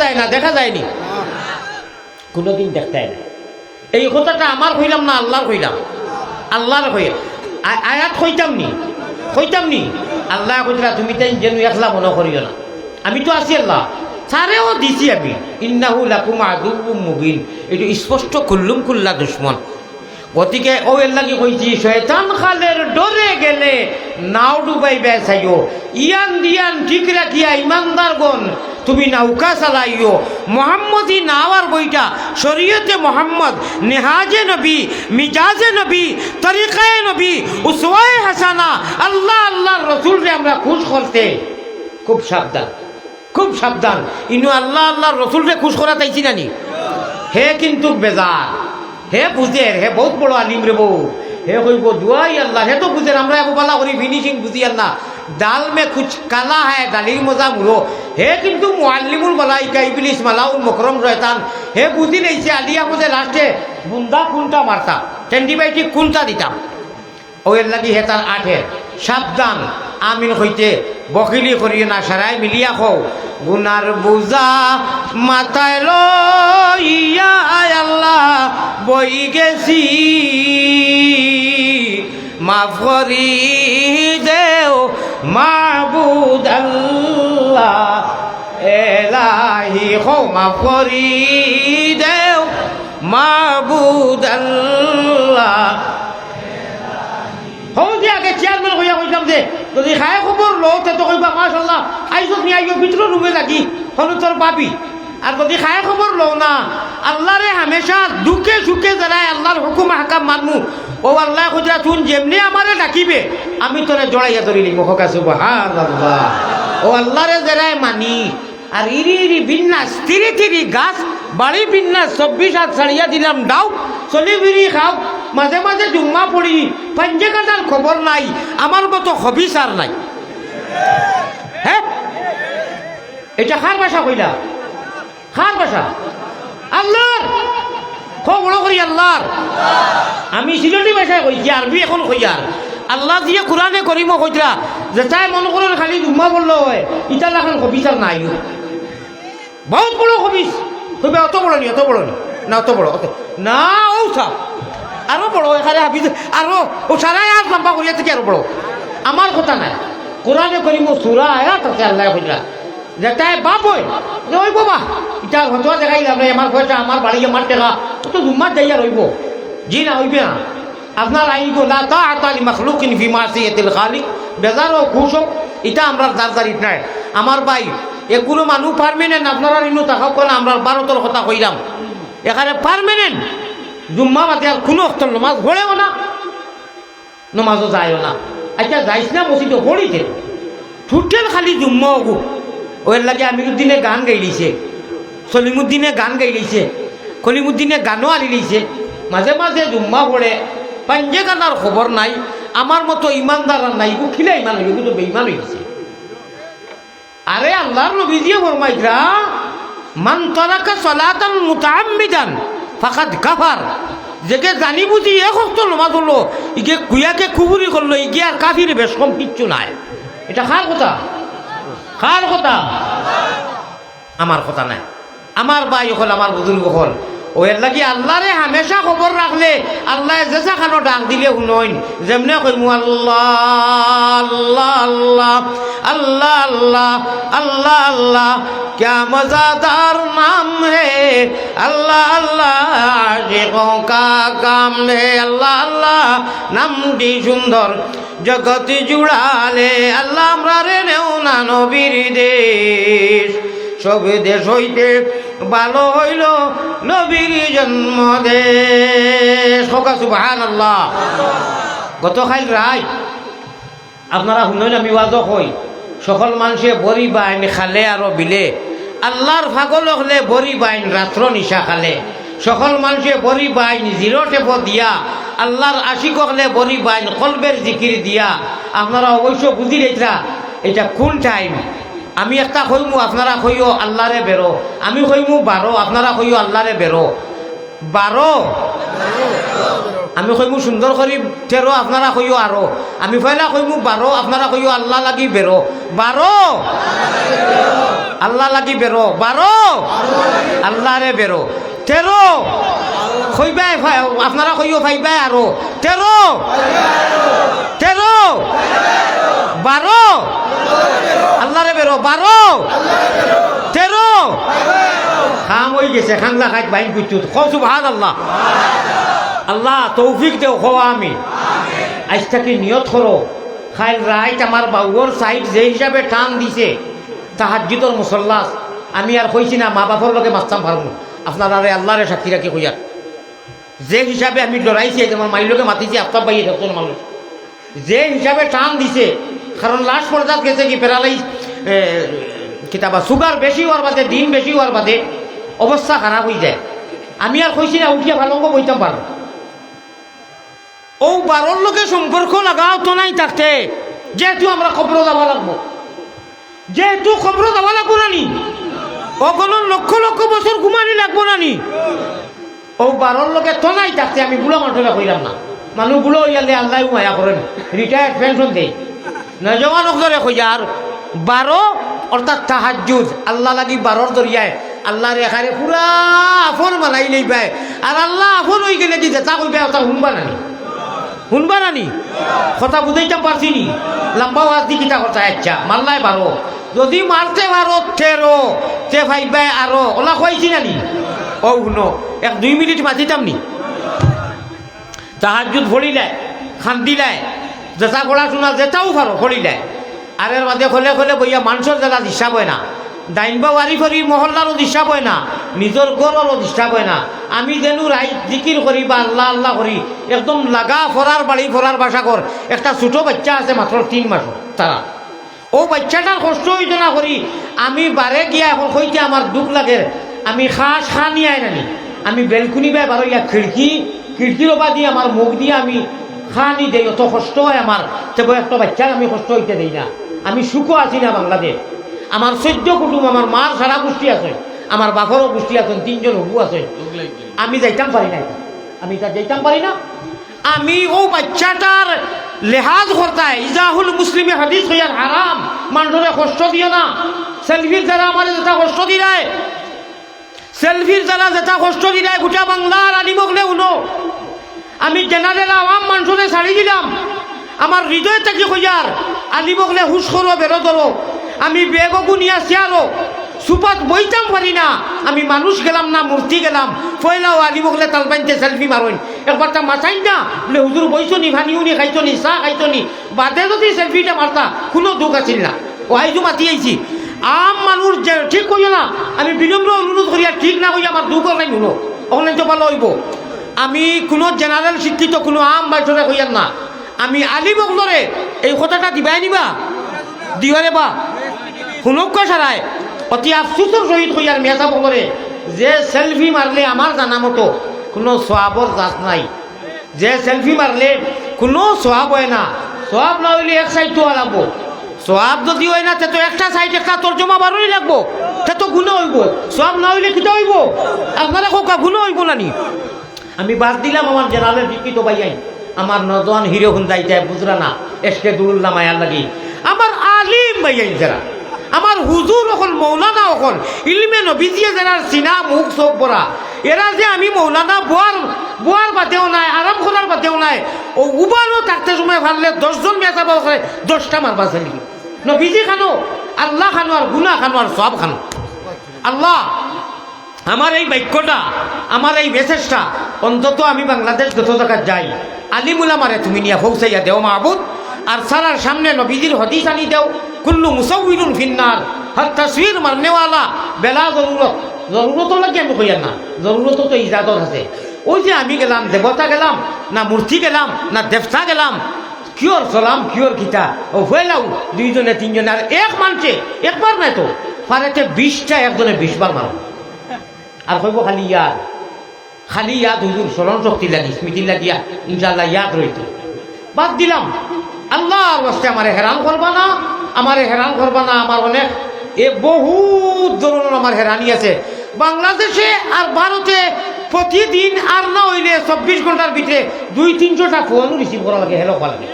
B: যায়নি কোনোদিন দেখতে না এই কথাটা আমার কইলাম না আল্লাহর কইলাম আল্লাহর কইয়া আয়াত কইতাম নি আল্লাহ কইরা তুমি তাই যেন একলা মনে করিও না আমি তো আছি আল্লাহ তারেও দিছি আমি ইন্নাহু লাকুম আদুউম মুবিন এটু স্পষ্ট কুল্লুম কুল্লা দুশ্মন গতিকে ও এল্লাকি কইছি শয়তান খালের ডরে গেলে নাও ডুবাই বেসাইও ইয়ান দিয়ান ঠিক রাখিয়া ইমানদারগণ তুমি নৌকা চালাইও মোহাম্মদী নাওয়ার বইটা শরীয়তে মোহাম্মদ নেহাজে নবী মিজাজে নবী তরিকায়ে নবী উসওয়ায়ে হাসানা আল্লাহর রসুলরে আমরা খুশ করতে খুব সাবধান ইনু আল্লাহর রসুলরে খুশ করা চাইছি নানি হে কিন্তু বেজার হে বুঝের হে বহুত বড় আলিম রে বউ হে কইব দুয়াই আল্লাহ হে তো বুঝের আমরা এব বালা করি ফিনিশিং বুঝি আল্লাহ ডাল মে কুছ কালা হ্যায় ডালির মজা মুড়ো হে কিন্তু মুআল্লিমুল মালাইকা ইবলিস মালাউল মুকরম শয়তান হে বুঝি নেইছে আলী আহমদে লাস্টে বুন্দা কোনটা মারতা অ্যান্টিবায়োটিক কোনটা দিতাম ও এর লাগি হে তার 8 সাবধান আমিন হইতে বকিলি করিও না সারাই মিলিয়া হও গুনার বুঝা মাথায় লইয়া আল্লাহ বই গেছি মাফ করি দেও মাহবুদ আল্লাহ এলাহি হো মাফ করি দেও মাহবুদ আল্লাহ হও যে আগে চেয়ারম্যান হইয়া কইলাম যে যদি খায় খবর লো তো কইবা মাশাআল্লাহ আইসো নি আইও ভিতর রুমে লাগি হলো তোর পাবি আর যদি খায় খবর লো না আল্লাহরে হামেশা দুঃখে সুখে যারা আল্লাহর হুকুম হাকাম মানমু ও আল্লাহ খুঁজরা তুন যেমনি আমারে ডাকিবে আমি তোরে জড়াইয়া ধরি নিব হোকা সুবহানাল্লাহ ও আল্লাহরে যারা মানি আর ইরি ইরি বিন্যাস তিরি তিরি গাছ বাড়ি বিন্যাস 24 হাত ছাড়িয়া দিলাম ডাও চলি বিড়ি খাও মাঝে মাঝে জুম্মা পড়ি পাঞ্জে কাটার খবর নাই আমার মতো হবিস আর নাই হ্যাঁ এটা খার ভাষা কইলা খার ভাষা আল্লাহর খুব বড় করি আল্লাহর আমি সিলেটি ভাষায় কইছি আরবি এখন কইয়ার আল্লাহ দিয়ে কোরআনে করিম কইরা যে তাই মনে করেন খালি জুম্মা বললো হয় ইটা এখন হবিস আর নাই বহুত বড় হবিস তবে অত বড় নি না অত বড় না ও সব আরো বড় এখানে হাফিজ আরো ও সারাই আর লম্বা করিয়া থেকে আরো বড় আমার কথা নাই কোরআনে করিম সূরা আয়াত আছে আল্লাহ কইরা যে তাই বাপ হয় যে ওই বাবা এটা হতো দেখাই যাবে আমার পয়সা আমার বাড়ি আমার টাকা তো জুম্মা যাইয়া রইব জি না হইবে না আপনার আইব লা তাআতা লি মাখলুকিন ফি মাসিয়াতিল খালিক বেজার ও খুশ হোক এটা আমরা দারদারিত নাই আমার ভাই এগুলো মানুষ পারমানেন্ট আপনারা ইনু থাকক না আমরা 12 কথা কইলাম এখানে পারমানেন্ট জুম্মা বাদে আর কোনো অক্ত নমাজ পড়েও না নমাজও যায়ও না আচ্ছা যাইস না মসজিদে পড়িছে ঠুটেল খালি জুম্মা ওগু ওর লাগে আমিরুদ্দিনে গান গাইলিছে সলিমুদ্দিনে গান গাইলিছে কলিমুদ্দিনে গানও আনি লিছে মাঝে মাঝে জুম্মা পড়ে পাঞ্জে গানার খবর নাই আমার মতো ইমানদার আর নাই গু খিলে ইমান হইব কিন্তু বেঈমান হয়ে গেছে আরে আল্লাহর নবী দিয়ে ফরমাইরা মান তারাকা সালাতান মুতাআম্মিদান ফাকাদ কাফার যেকে জানি বুঝি এক ওয়াক্ত নামাজ হলো ইকে কুয়াকে কুবুরি করলো ইকে আর কাফির বেশ কম কিচ্ছু নাই এটা কার কথা আমার কথা নাই আমার ভাই হল আমার বুজুর্গ হল ওর লাগি আল্লাহরে হামেশা খবর রাখলে আল্লাহ যেসা খানো ডাক দিলে শুনইন যেমনে কইমু আল্লাহ আল্লাহ আল্লাহ আল্লাহ আল্লাহ আল্লাহ আল্লাহ क्या मजादार नाम है अल्लाह अल्लाह आशिकों का काम है अल्लाह अल्लाह नामটি সুন্দর জগৎ জুড়ালে আল্লাহ আমরা রে নেও না নবীর দেশ সব দেশ হইতে ভালো হইল নবীর জন্মদেশ হোকা সুবহানাল্লাহ গতকাল রাত আপনারা শুনেন আমি ওয়াজ কই সকল মানুষে বড়ি বাইন খালে আর বিলে আল্লাহর পাগল হলে বড়ি বাইন রাত্র নিশা খালে সকল মানুষে বড়ি বাইন জিরো টেপ দিয়া আল্লাহর আশিক হলে বড়ি বাইন কলবের জিকির দিয়া আপনারা অবশ্য বুঝি রেখা এটা কোন টাইম আমি একটা কইমু আপনারা কইও আল্লাহরে বেরো আমি কইমু 12 আপনারা কইও আল্লাহরে বেরো 12 আমি কইমু সুন্দর করি 13 আপনারা কইও আরো আমি পয়লা কইমু 12 আপনারা কইও আল্লাহ লাগি বেরো 12 আল্লাহ লাগি বেরো 12 আল্লাহরে বেরো 13 কইবাই আপনারা কইও পাইবাই আরো 13 12 আল্লাহরে বেরো 12 13 খাম হয়ে গেছে খাংলা খাইত বাইন কুচু সুবহানাল্লাহ আল্লাহ তৌফিক দেও হওয়া আমি আজ থেকে নিয়ত করো খাইল রাইট আমার বাউর সাইড যে হিসাবে টান দিছে তাহাজ্জুদের মুসল্লাস আমি আর কইছি না মা বাপর লগে মাস্তাম পারবো আপনারা আল্লাহরে সাক্ষী রাখি কইয়া যে হিসাবে আমি ডরাইছি আমার মাইর লোকে মাতিছি আফতাব পাইয়ে দেখছেন মানুষ যে হিসাবে টান দিছে কারণ লাস্ট পর্যায়ে গেছে কি প্যারালাইজ কিতাবা সুগার বেশি হওয়ার বাদে দিন বেশি হওয়ার বাদে অবস্থা খারাপ হয়ে যায় আমি আর কইছি না উঠিয়া ভালো বইতাম পারবো ও 12 লোকের সম্পর্ক লাগাও তো নাই থাকতে যেহেতু আমরা খবর যাওয়া লাগবো যেহেতু খবর যাওয়া লাগবো নানি ওগুলো লক্ষ লক্ষ বছর ঘুমানি লাগবো নানি ও 12 লোকের তো নাই থাকতে আমি বুড়া মাঠে কইলাম না মানুষগুলো ইয়ালে আল্লাহ মায়া করেন রিটায়ার্ড পেনশন দেয় নজওয়ান ধরে কইয়ার 12 অর্থাৎ তাহাজ্জুদ আল্লাহ লাগি 12 দরিয়ায় আল্লাহর এখানে পুরা আফন বানাই লইবাই আর আল্লাহ আফন হয়ে গেলে কি যেটা কইবে ওটা শুনবা নানি কথা বুঝাইতাম পারছি নি লম্বা ওয়াজ দি কিতা কথা আচ্ছা মাল্লাই 12 যদি মারতে 12 13 তে ভাইবাই আরো ওলা কইছি নানি ও শুনো 1-2 মিনিট মাতিতাম নি তাহাজ্জুদ ফড়িলাই খান্দিলাই যেটা পড়াশোনা যেটাও পারো ফড়িলাই আর এর মাঝে খোলে খোলে বইয়া মানুষের জেলা ডিস্টার্ব হয় না ডাইনবা ওয়ারি ফরি মহল্লারও ডিস্টার্ব হয় না নিজের গররও ডিস্টার্ব হয় না আমি যেন রাইত জিকির করি বা আল্লাহ আল্লাহ করি একদম লাগা ফরার বাড়ি ফরার বাসা কর একটা ছোটো বাচ্চা আছে মাত্র 3 মাস তারা ও বাচ্চাটার কষ্ট হইতো না করি আমি বারে গিয়া এখন হইতে আমার দুঃখ লাগে আমি খাস খা নিয়ে আয় নানি আমি বেলকুনি বাই বারো ইয়া খিড়কির ওপা দিয়ে আমার মুখ দিয়ে আমি খানি দেই অত কষ্ট হয় আমার তবে একটা বাচ্চার আমি কষ্ট হইতে দেই না আমি সুখও আছি না বাংলাদেশ আমার 14 কুটুম আমার মার সারা গোষ্ঠী আছে আমার বাপরও গোষ্ঠী আছেন 3 জন হবু আছে আমি যাইতাম পারি না আমি তা যাইতাম পারি না আমি ও বাচ্চাটার লেহাজ করতাই ইজাহুল মুসলিমে হাদিস হইয়ার হারাম মানুষরে কষ্ট দিও না সেলফির দ্বারা আমার যেটা কষ্ট দিলায় সেলফির দ্বারা যেটা কষ্ট দিলায় গোটা বাংলার আলিমকলে উনো আমি জেনারেল আওয়াম মানুষরে ছাড়ি দিলাম আমার হৃদয় থেকে কইয়ার আলিমকলে হুশ করো বেরো ধরো আমি বেগু নিয়া চেয়ারো সুপাত বইতাম পারি না আমি মানুষ গেলাম না মূর্তি গেলাম ফয়লাও আলিমকলে তালবাইনতে সেলফি মারইন একবারটা মাথাইন না বলে হুজুর বইছো নি ভানিও নি খাইছো নি চা খাইছো নি বাদে যদি সেলফিটা মারতা কোনো দুঃখ আছিল না ও আইজু মাতি আইছি আম মানুষ যে ঠিক কইও না আমি বিনম্র অনুরোধ করিয়া ঠিক না কইয়া আমার দুঃখ নাই শুনো ওখানে তো ভালো হইব আমি কোনো জেনারেল শিক্ষিত কোনো আম বাইসরে কইয়ার না আমি আলিমকলরে এই কথাটা দিবাই নিবা দিবারে বা শুনক সারায় অতি আফসুসের সহিত কইয়ার মেসা বলরে যে সেলফি মারলে আমার জানা মতো কোনো সোয়াবর জাত নাই যে সেলফি মারলে কোনো সোয়াব হয় না সোয়াব না হইলে এক সাইড তো লাগবো সোয়াব যদি হয় না তে তো একটা সাইড একটা তর্জমা বারোই লাগবো সে তো গুণ হইব সোয়াব না হইলে কিটা হইব আপনারা কোকা গুণ হইব নানি আমি বাদ দিলাম আমার জেনারেল শিক্ষিত বাইয়াই আমার নজন হিরো হুন্দাইতে বুঝরা না এসকে দুরুল্লাহ মায়ার লাগি আমার আলিম বাইয়াই যারা আমার হুজুর অকল মৌলানা অকল ইলমে নবীজিয়ে যারা সিনা মুখ সব পড়া এরা যে আমি মৌলানা বোয়ার বাদেও নাই আরাম করার বাদেও নাই ও উবারও থাকতে সময় ভাবলে 10 জন মেয়ে যাবো 10টা মারবা চালি নবীজি খানো আল্লাহ খানো আর গুনা খানো আর সব খানো আল্লাহ আমার এই বাক্যটা আমার এই মেসেজটা অন্তত আমি বাংলাদেশ যত জায়গা যাই আলিমুলা মারে তুমি নিয়ে পৌঁছাইয়া দেও মাহবুদ আর সারার সামনে নবীজির হদিস আনি দেও কুল্লু মুসাউইরুন ফিন্নার হর তসবির মারনেওয়ালা বেলা জরুরত লাগে আমি কইয়ার না জরুরত তো ইজাজত আছে ওই যে আমি গেলাম দেবতা গেলাম না মূর্তি গেলাম না দেবতা গেলাম কিয়র চলাম কিয়র কিতা ও হইলাও 2 জনে 3 জনে আর এক মানছে একবার নাই তো পারেতে 20টা একজনে 20 বার মারো আর কইব খালি ইয়াদ হুজুর স্মরণ শক্তি লাগি স্মৃতি লাগিয়া ইনশাআল্লাহ ইয়াদ রইত বাদ দিলাম আল্লাহর ওয়াস্তে আমারে হেরান করবা না আমার অনেক বহুত ধরনের আমার হেরানি আছে বাংলাদেশে আর ভারতে প্রতিদিন আর না হইলে 24 ঘন্টার ভিতরে 200-300টা ফোন রিসিভ করা লাগে হেলো করা লাগে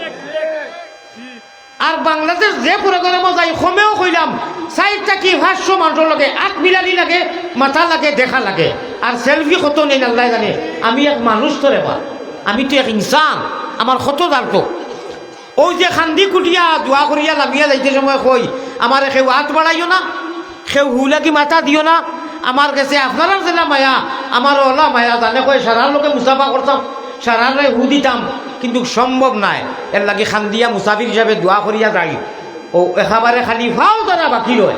B: আর বাংলাদেশ যে প্রোগ্রামে যাই কমেও কইলাম 4টা কি 500 মানুষের লাগে 8 মিলানি লাগে মাথা লাগে দেখা লাগে আর সেলফি কত নেই আল্লাহ জানে আমি এক মানুষ তো রে বা আমি তো এক ইনসান আমার কত জানতো ওই যে খান্দি কুটিয়া দোয়া করিয়া লামিয়া যাইতে সময় কই আমার কেউ হাত বাড়াইও না কেউ হুলাকি মাথা দিও না আমার কাছে আপনারা জেলা মায়া আমার ওলা মায়া জানে কই সারার লোকে মুসাফা করতাম সারারে হু দিতাম কিন্তু সম্ভব নাই এর লাগে খান্দিয়া মুসাফির হিসাবে দোয়া করিয়া যাই ও একেবারে খালি ফাও তারা বাকি রয়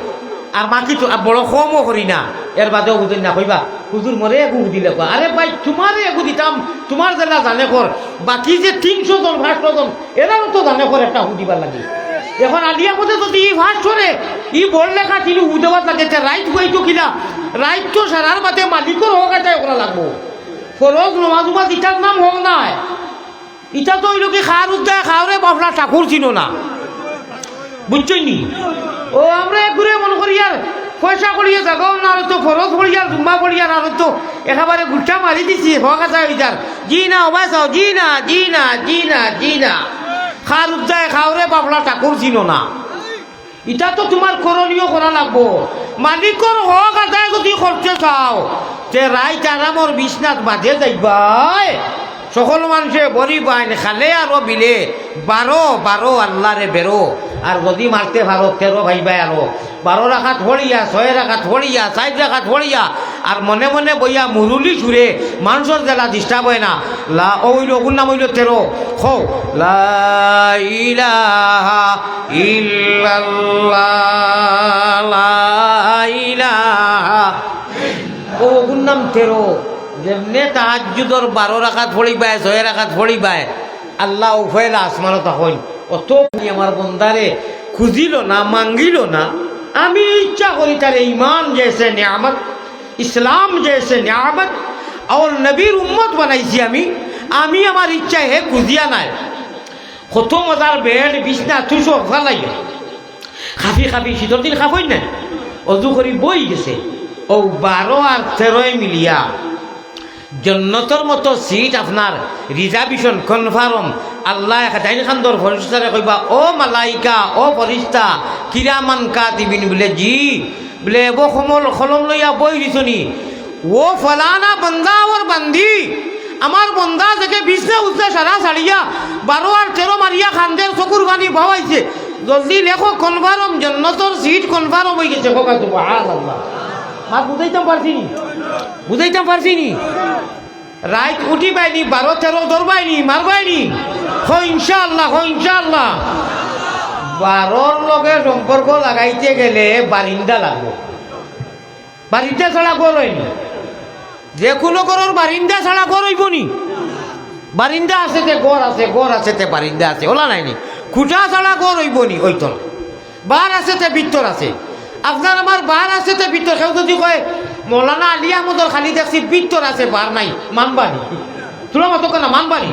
B: আর বাকি তো বড় কমও করি না এর বাদেও বুঝেন না কইবা হুজুর মরে এগু দিলে আরে ভাই তোমারে এগু দিতাম তোমার জেলা জানে কর বাকি যে 300 জন 500 জন এরাও তো জানে কর একটা হু দিবার লাগে এখন আলিয়া মধ্যে যদি ই ফার্স্ট করে ই বড় লেখা তিনি হু দেওয়ার লাগে রাইট বইতো কিনা রাইট তো সারার বাদে মালিকর হোক আছে ওরা লাগবো ফরজ নমাজ ইটার নাম হোক নাই ইটা তো ওই লোকে খাওয়ার উদ্যায় খাওয়ারে বাফলা ঠাকুর ছিল না বুঝছই নি ও আমরা ঘুরে মনে করি আর পয়সা করিয়া জাগাও না তো ফরজ করিয়া জুম্বা করিয়া না তো একেবারে গুটা মারি দিছি হোক আছে ওইটার জি না ওবাই চাও জি না খার উদ্যায় খাওরে বাবলা ঠাকুর ছিল না। এটা তো তোমার করণীয় করা লাগবো। মালিকর হক আদায় যদি করতে চাও তে রাইত আরামর বিছনাত বাজে যাইবাই। সকল মানুষে বড়ি বাইন খালে আরো বিলে 12 আল্লাহরে বেরো। আর যদি মারতে পারো 13 ভাইবাই আরো 12 রাখাত হড়িয়া 6 রাখাত হড়িয়া 4 রাখাত হড়িয়া আর মনে মনে বইয়া মুরুলি সুরে মানুষের জেলা ডিস্টার্ব হয় না। লা ওইল ওগুর নাম হইল 13 খো লা ইলাহা ইল্লাল্লাহ লা ইলাহা ওগুর নাম 13। যেমনে তাহাজ্জুদর 12 রাকাত পড়িবায় 6 রাকাত পড়িবায় আল্লাহ উফাইলা আসমানত হইল। অত আমার বন্দারে খুঁজিল না মাঙ্গিল না। আমি ইচ্ছা করি তার ইমান জেসে নিয়ামত, ইসলাম জেসে নিয়ামত আর নবীর উম্মত বানাইছি আমি আমার ইচ্ছা হে খুঁজিয়া নাই। কত মজার বেড বিছনা তুষো ফালাই খাফি খাফি শীতর দিন খাফই নাই অজু করি বই গেছে। ও 12 আর 13 মিলিয়া জন্নতর মতো সিট আপনার রিজার্ভেশন কনফার্ম। আল্লাহ ডাইন খান্দর ফরিস্তারে কইবা ও মালাইকা ও ফরিস্তা কিরামান কাতিবিন বলে জি বলে ও কলম লইয়া বই দিছনি ও ফলানা বন্দা ওর বান্দি আমার বন্দা থেকে বিছনা উঠতে সারা ছাড়িয়া 12 আর 13 মারিয়া খান্দের চকুর পানি ভাবাইছে। জলদি লেখো কনফার্ম জন্নতর সিট কনফার্ম হয়ে গেছে। কোকা সুবহানাল্লাহ। আর বুঝাইতাম পারছিনি রাইত উঠি পাইনি 12 13 ধরবাইনি মারবাইনি হো ইনশাআল্লাহ 12 লগে সম্পর্ক লাগাইতে গেলে বারিন্দা লাগবে। বারিন্দা ছাড়া গড় হয়নি। যে কোনো গড়ের বারিন্দা ছাড়া গড় হইব নি? বারিন্দা আছে তে গড় আছে, গড় আছে তে বারিন্দা আছে, ওলা নাইনি। খুঁটা ছাড়া গড় হইব নি? ওইতো না। বার আছে তে ভিতর আছে। আপনার আমার বার আছে তে ভিতর কেউ যদি কয় মৌলানা আলী আহমদর খালি দেখছি ভিতর আছে বার নাই মানবানি তোলা মতো কেনা মানবানি।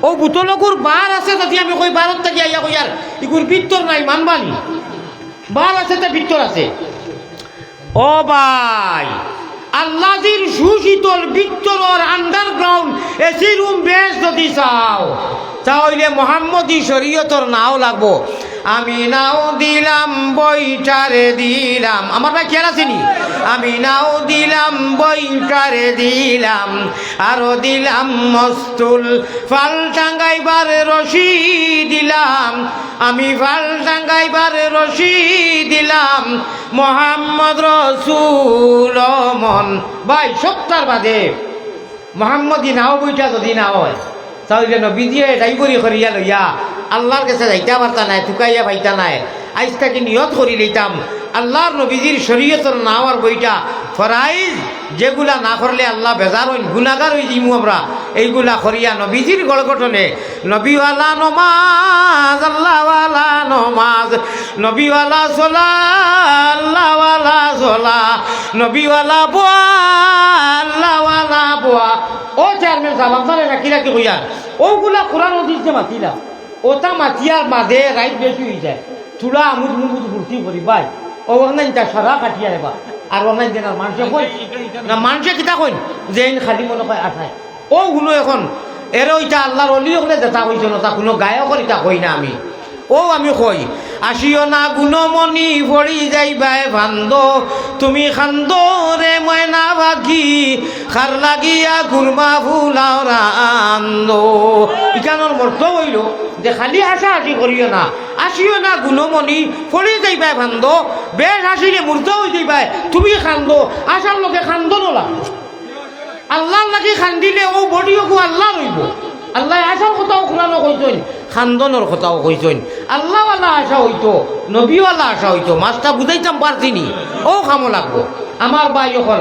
B: ও বুতলকুর বার আছে যদি আমি কই বারত থেকে আইয়া কই আর ইগুর ভিতর নাই মানবানি। বার আছে তে ভিতর আছে। ও ভাই আল্লাহর সুশীতল ভিতর আন্ডারগ্রাউন্ড এসি রুম বেশ যদি চাও তাহলে মোহাম্মদী শরীয়তর নাও লাগবো। আমি নাও দিলাম বইটারে দিলাম আমার ভাই খেয়াল আসেনি। আমি নাও দিলাম বইটারে দিলাম আরো দিলাম মস্তুল ফাল টাঙ্গাইবার রশি দিলাম। আমি ফাল টাঙ্গাইবার রশি দিলাম মোহাম্মদ রসুল মন। ভাই সত্তার বাদে মোহাম্মদী নাও বইটা যদি না হয় তাহলে নবীজিয়ে ড্রাইভারি করিয়া লইয়া আল্লাহর কাছে যাইতা পারতা নাই, থুকাইয়া পাইতা নাই। আজ তাকে নিয়ত করি লইতাম আল্লাহর নবীজির শরীয়তর নাওয়ার বইটা ফরাইজ যেগুলা না করলে আল্লাহ বেজার হইন গুনাগার হয়ে যাইমু আমরা। এইগুলা করিয়া নবীজির গড়গঠনে নবীওয়ালা নমাজ আল্লাহওয়ালা নমাজ নবীওয়ালা সোলা আল্লাহওয়ালা সোলা নবীওয়ালা বোয়া আল্লাহওয়ালা বোয়া। ও চেয়ারম্যান সাহেব আপনারা রাখি রাখি কইয়া ওগুলা কোরআন দিচ্ছে মাতিলা ওটা মাতিয়ার মাঝে রাইট বেশি হয়ে যায় চূড়া আমুদ মুমুদ ভর্তি করি ভাই ও অনলাইন তা সারা কাটিয়া এবা আর অনলাইন দেন মানুষে কই না মানুষে কিতা কইন যে খালি মনে কয় আঠায় ও শুনো এখন এর ওইটা আল্লাহর অলি হলে যেটা হইছে না তা কোনো গায়কের এটা কই না আমি। ও আমি কই আসিও না গুণমণি ভরি যাইবাই ভান্দ তুমি খান্দ রে ময়না বাকি খার লাগিয়া গুরমা ফুলাও রান্দ। ইকানোর মর্ত হইল যে খালি হাসা হাসি করিও না আসিও না গুণমণি ফরি যাইবাই ভান্দ বেশ হাসিলে মূর্ত হয়ে যাইবাই তুমি খান্দ আসার লোকে খান্দ নলা আল্লাহর লাগি খান্দিলে ও বডিও গো আল্লাহ রইব। আল্লাহ আশার কথাও কোরআনও কইছেন খান্দনের কথাও কইছেন আল্লাহওয়ালা আশা হইতো নবীওয়ালা আশা হইতো। মাছটা বুঝাইতাম পারছিনি ও খামো লাগবো আমার ভাই এখন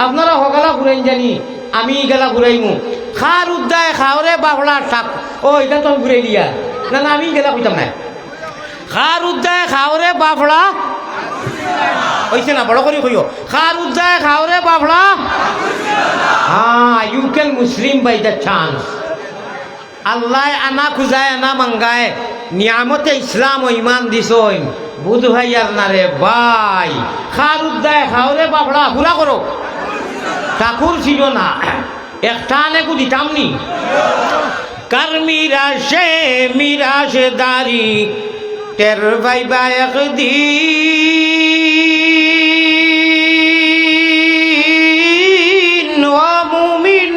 B: আপনারা হগালা ঘুরাইন জানি আমি গেলা ঘুরাইমু খার উদ্দায় খাওরে বাবলা শাক ও এটা তো ঘুরাই দিয়া না না আমি গেলা কইতাম না খার উদ্দায় খাওরে বাবলা হইছে না বড় করে কইও খার উদ্দায় খাওরে বাবলা। হ্যাঁ you can Muslim by the chance. আল্লাহ আনা খুঁজায় আনা মাঙ্গায় নিয়ামতে ইসলাম ও ইমান দিছইন বুধ ভাই আর না রে ভাই খার উদ্দায় খাওরে বাবলা পুরা করো ঠাকুর ছিল না একটা আনেকু দিতাম নি কার মিরাশে মিরাশদারি টের ভাইবা একদিন ও মুমিন।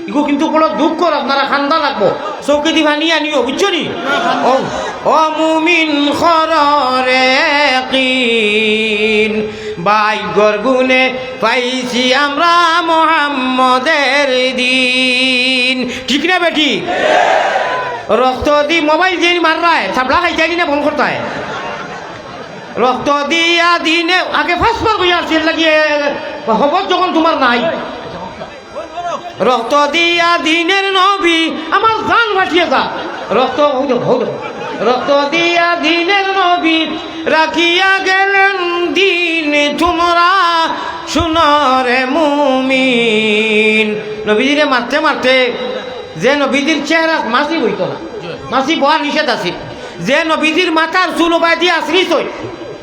B: ইগো কিন্তু বড় দুঃখ, আপনারা খান্দা লাগবো, চৌকি দি ভানি আনিও, বুঝছো নি? ও মুমিন খররে কিন, ভাগ্যর গুণে পাইছি আমরা মোহাম্মদের দিন। ঠিক না বেটি? রক্ত দি মোবাইল দিয়ে মার রা है, সাবলা খাই যাই না, ফোন করতে হয়। রক্ত দিয়া দিনে আগে ফার্স্ট বার কইয়া আসছিল লাগিয়ে খবর যখন তোমার নাই। রক্ত দিয়া দিনের নবী আমার জান ভাসিয়ে যা, রক্ত রক্ত দিয়া দিনের নবী রাখিয়া গেলেন দিন তোমরা শুনরে মুমিন। নবীজিরে মারতে মারতে যে নবীজির চেহারা মাসি বইত না, মাসি বহার নিষেধ আছিল। যে নবীজির মাথার চুল বাই দিয়ে আশ্রিস হই,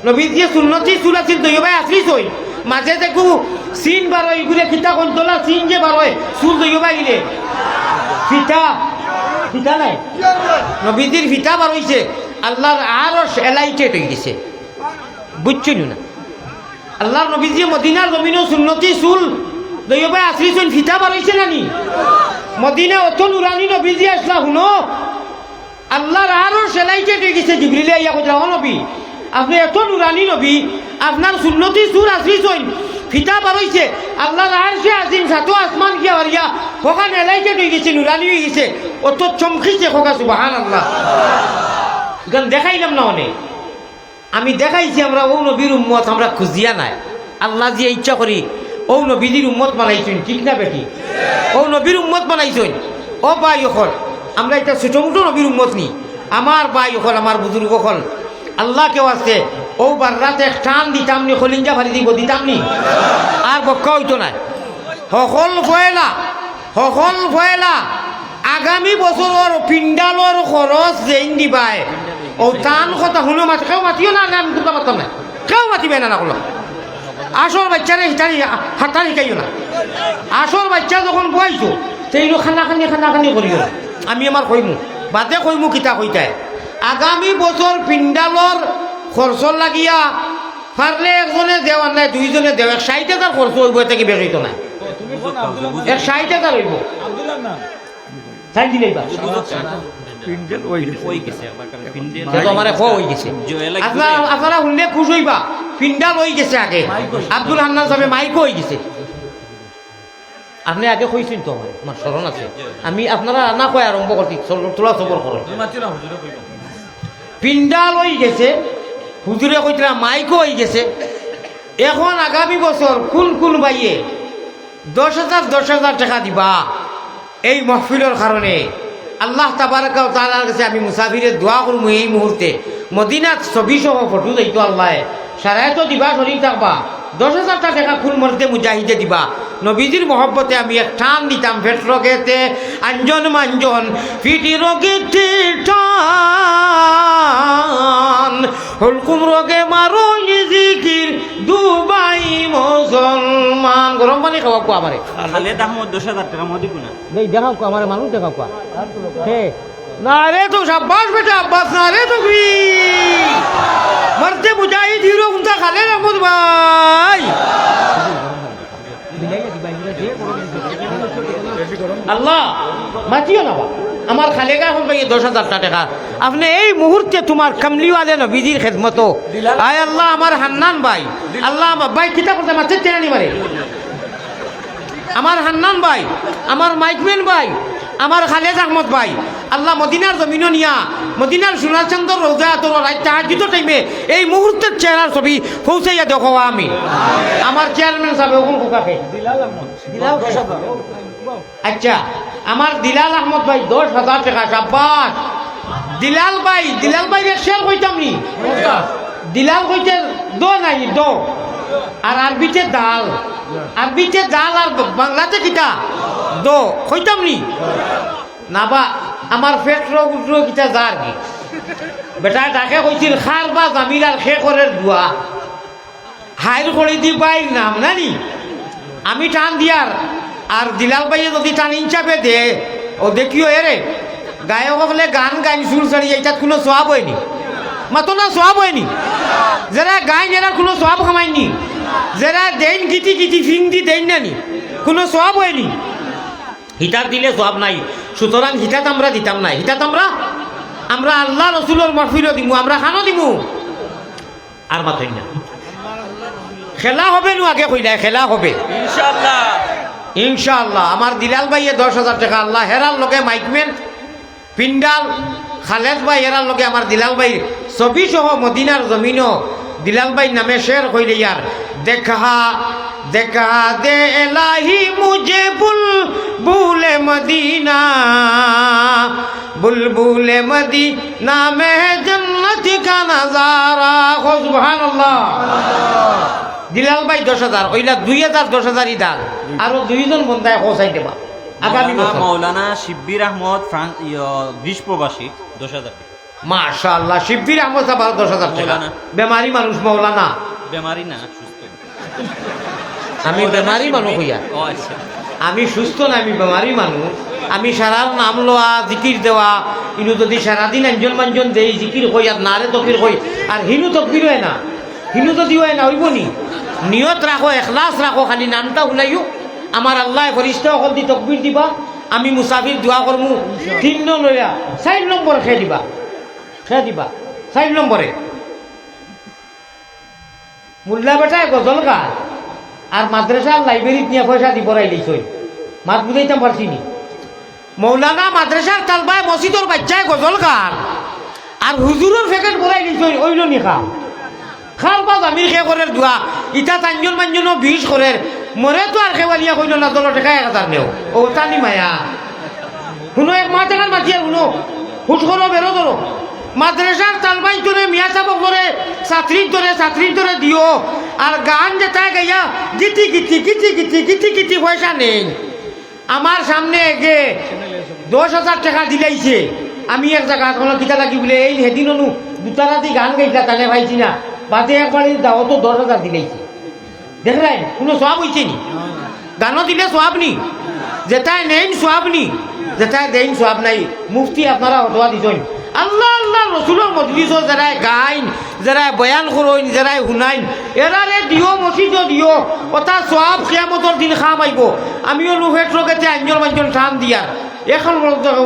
B: নবীজির সুন্নতি চুল আছিল দই বাই আশ্রিস হই, মাঝে দেখু সিন বার হয়, এগুলো খিতা কন্তলা সিন যে বার হয় চুল দই বাই গিলে ফিতা ফিতা নাই, নবীজির ফিতা বার হইছে, আল্লাহর আরো এলাইটেড হয়ে গেছে, বুঝছেন না? আল্লাহর নবীজি মদিনার জমিনও সুন্নতি চুল দই বাই আশ্রিস হই, ফিতা বার হইছে নানি? মদিনা অত নুরানি নবীজি আসলা শুনো, আল্লাহর আরো সেলাইটে হয়ে গেছে। জিবরিলে আইয়া কইরা, ও নবী আপনি এত নুরানি নবী, আপনার সুন্নতি সুর আশ্রিস হইন, ফিতা বার হইছে, আল্লাহর আরশে আজিম সাতো আসমান গিয়া হারিয়া ওখানে এলাইটে হয়ে গেছে, নুরানি হয়ে গেছে, অত চমকিছে, খোকা সুবহানাল্লাহ। গান দেখাইলাম না অনেক, আমি দেখাইছি আমরা ও নবীর উম্মত, আমরা খুঁজিয়া নাই। আল্লাহ যে ইচ্ছা করি ও নবীর উম্মত বানাইছেন, ঠিক না বেটি? ও নবীর উম্মত বানাইছেন। ও ভাই হল, আমরা এটা ছোট মোটো নবীর উম্মত নি, আমার ভাই হল, আমার বুজুর্গ হল, আল্লাহ কেউ আছে ও বার রাতে টান দিতাম নি, খলিঞ্জা ফালি দিব দিতাম নি, আর বক্কা হইতো না। সকল ফয়লা আগামী বছরের পিন্ডালর খরচ যেইন দিবাই ও টান কথা শুনো, মাতি কেউ মাতিও না, আমি কথা মাতাম না, কেউ মাতিবে না না। আসর বাচ্চারে হাতার শিকাইও না, আসর বাচ্চা যখন বয়সো সেইগুলো খানাখানি করিও না। আমি আমার কইমু বাদে কইমু কিতা কইতাই, আগামী বছর পিন্ডালর খরচ লাগিয়া পারলে একজনে দেওয়ার নাই, দুইজনে দেওয়া 60,000 খরচ হইব, এতে কি বেশ হইতো না, 60,000 হইব। চাই দিলেই বা আপনারা শুনলে খুশ হইবা, পিন্ডাল হয়ে গেছে আগে, আব্দুল হান্নান সাহেব মাইকও হয়ে গেছে। আপনি আগে কইছেন তো, আমার স্মরণ আছে, আমি আপনারা না কয় আরম্ভ করছি, তোলা সবর করো। পিন্ডাল হয়ে গেছে, হুজুরে কইতরা মাইকও হয়ে গেছে। এখন আগামী বছর কোন বাইয়ে 10,000 টাকা দিবা এই মাহফিলের কারণে। আল্লাহ তাবারাকা ওয়া তাআলার কাছে আমি মুসাফিরের দোয়া করবো এই মুহূর্তে, মদিনাত 2400 ফটো যাইতো আল্লাহ সারায় তো দিবা, শরীর থাকবা 10,000 টাকা খুন মরতে মুজাহিদে দিবা। নবীজির মহব্বতে আমি এক টান দিতাম, ফেট রোগেতে আঞ্জন মাঞ্জন, ফিটি রোগেতে টান, হলকুম রোগে মারো জিকির দুবাই মুসলমান। গরম পানি খাওয়া আমারে
C: খালে দাম 10,000 টাকা মদি কোনা
B: নেই, দেখাও আমার মানুষ দেখাও হে না রে, তো শাবাশ বেটা আব্বাস, না রে তো মরতে মুজাহিদ হিরো উনটা খালে রাখবো ভাই। আল্লাহ মাতিও না, আমার খালেগা এখন ভাই 10,000 টাকা আপনি এই মুহূর্তে তোমার কামলিওয়ালে নবীজির খেদমত। আয় আল্লাহ আমার হান্নান ভাই, আল্লাহ ভাই কিতা করতে মাছের টেনে মারে, আমার হান্নান ভাই, আমার মাইকম্যান ভাই, আমার খালেদ আহমদ ভাই, আল্লাহ মদিনার জমিন নিয়া মদিনার সোনাচন্দ্র রোজা তোর তাহাজ্জুদের টাইমে এই মুহূর্তের চেহারার ছবি পৌঁছাইয়া দেখো আমি। আমার চেয়ারম্যান সাহেব ওখান কোকাকে আচ্ছা, আমার দিলাল আহমদ ভাই 10,000 টাকা, শাবাশ দিলাল ভাই শেয়ার কইতাম নি, দিলাল কইতে দো নাই দো, আর আরবিতে দাল, আর বাংলাতে কিটা দো কইতাম নি না বা আমার পেট রোগ কিটা যার কি বেটা তাকে কইছিল খার বা জামিল আর খে করে দোয়া হাইর করে দি বাইর নাম নানি আমি টান দিয়ার, আর দিলাল ভাইয়ে যদি টান ইনচাপে দে ও দেখিও এরে গায়ক হলে গান গাইন সুর ছাড়ি এইটাত কোনো সোয়াব হয়নি মাতো না সোয়াব হয়নি যারা গাইন এরা কোনো সোয়াব খামায়নি যারা দেন গীতি গীতি ফিং দি দেন নানি কোনো সোয়াব হয়নি হিটার দিলে সোয়াব নাই সুতরাং হিটাত আমরা দিতাম নাই হিটাত আমরা আল্লাহ রসুলের মহফিলও দিমু আমরা খানো দিমু আর মাতই না খেলা হবে নু আগে কইলা খেলা হবে
C: ইনশাআল্লাহ
B: ইনশাআল্লাহ আমার দিলাল ভাইয়ে 10,000 টাকা আল্লাহ হেরার লগে মাইকম্যান পিন্ডাল খালেদ ভাই হেরার লগে আমার দিলাল ভাই ছবি সহ মদিনার জমিনও দিলাল ভাই নামে শের কইলে ইয়ার দেখা দেখা দে এলাহি মুঝে বুলবুলে মদিনা বুলবুলে মদিনা মে জন্নত কা নজারা সুবহানাল্লাহ দিলাল ভাই 10,000 ওইলা 2,000 10,000 ইদাল আরো দুইজন বন্ধায় হোসাই দেবা আগামী বছর
C: মৌলানা শিব্বির আহমদ গ্রীষ প্রবাসী 10,000 টাকা
B: মাশাআল্লাহ শিব্বির আহমদ সাহেব 10,000 টাকা
C: মৌলানা।
B: বেমারি মানুষ মৌলানা
C: বেমারি না সুস্থ
B: আমি বেমারি মানুষ হইয়া
C: ও আচ্ছা
B: আমি সুস্থ না আমি বেমারি মানুষ আমি সারার নাম লওয়া জিকির দেওয়া ইনু যদি সারাদিন আঞ্জন মাঞ্জন দেই জিকির কই আর নারে তকবির কই আর হিনু তকবির হয় না হিনু যদি হয় না হইব নি নিয়ত রাখো এখলাস রাখো খালি নামটা উলাইও আমার আল্লাহ ফরিস্তা অকল দি তকবির দিবা আমি মুসাফির দোয়া করমু 3 লইয়া 4 নম্বর খেয়ে দিবা 4 নম্বরে মোল্লা বেটায় গজল গা আর মাদ্রাসার লাইব্রেরিত নিয়ে পয়সা দি পড়াই দিছই মাত বুঝাইতাম পারছি নি মৌলানা মাদ্রাসার তালবায় মসজিদর বাচ্চায় গজল গান আর হুজুরের ফেকেট পড়াই দিছই ওইল নি খাল বা জামির খে করে দোয়া ইটা তাঞ্জন মাঞ্জন 20 করে মরে তো আর খেওয়ালিয়া কইল না 10 টাকা 1,000 নেও ও তানি মায়া শুনো এক মাস টাকার মাঝিয়ে শুনো হুট করো বেরো ধরো মাদ্রাসার তালবাই তোরে মিয়া চাবক করে ছাত্রীর ধরে দিও আর গান যেটা গাইয়া গীতি গীতি গীতি গীতি গীতি গীতি পয়সা নেই আমার সামনে গে 10,000 টাকা দিলাইছে আমি এক জায়গা কোনো কিতা লাগি বলে এই সেদিন অনু দুটা রাতি গান গাইছিলা তাহলে পাইছি না বাদে একবার দাও তো 10,000 দিলাইছে দেখলেন কোনো সব হইছে নি গানও দিলে সব নি যেটাই নেই সব নি যেটাই দেন সব নাই মুফতি আপনারা হতোয়া দিছেন আল্লাহ আল্লাহ রসুলের মজলিসও যারা গাইন যারা বয়ান করইন যারা শুনাইন এরারে দিও মসজিদ দিও ওটা সব কিয়ামতের দিন খাম আইব আমিও নুফেট রকেতে আঞ্জল মাঞ্জল টান দিয়ার এখন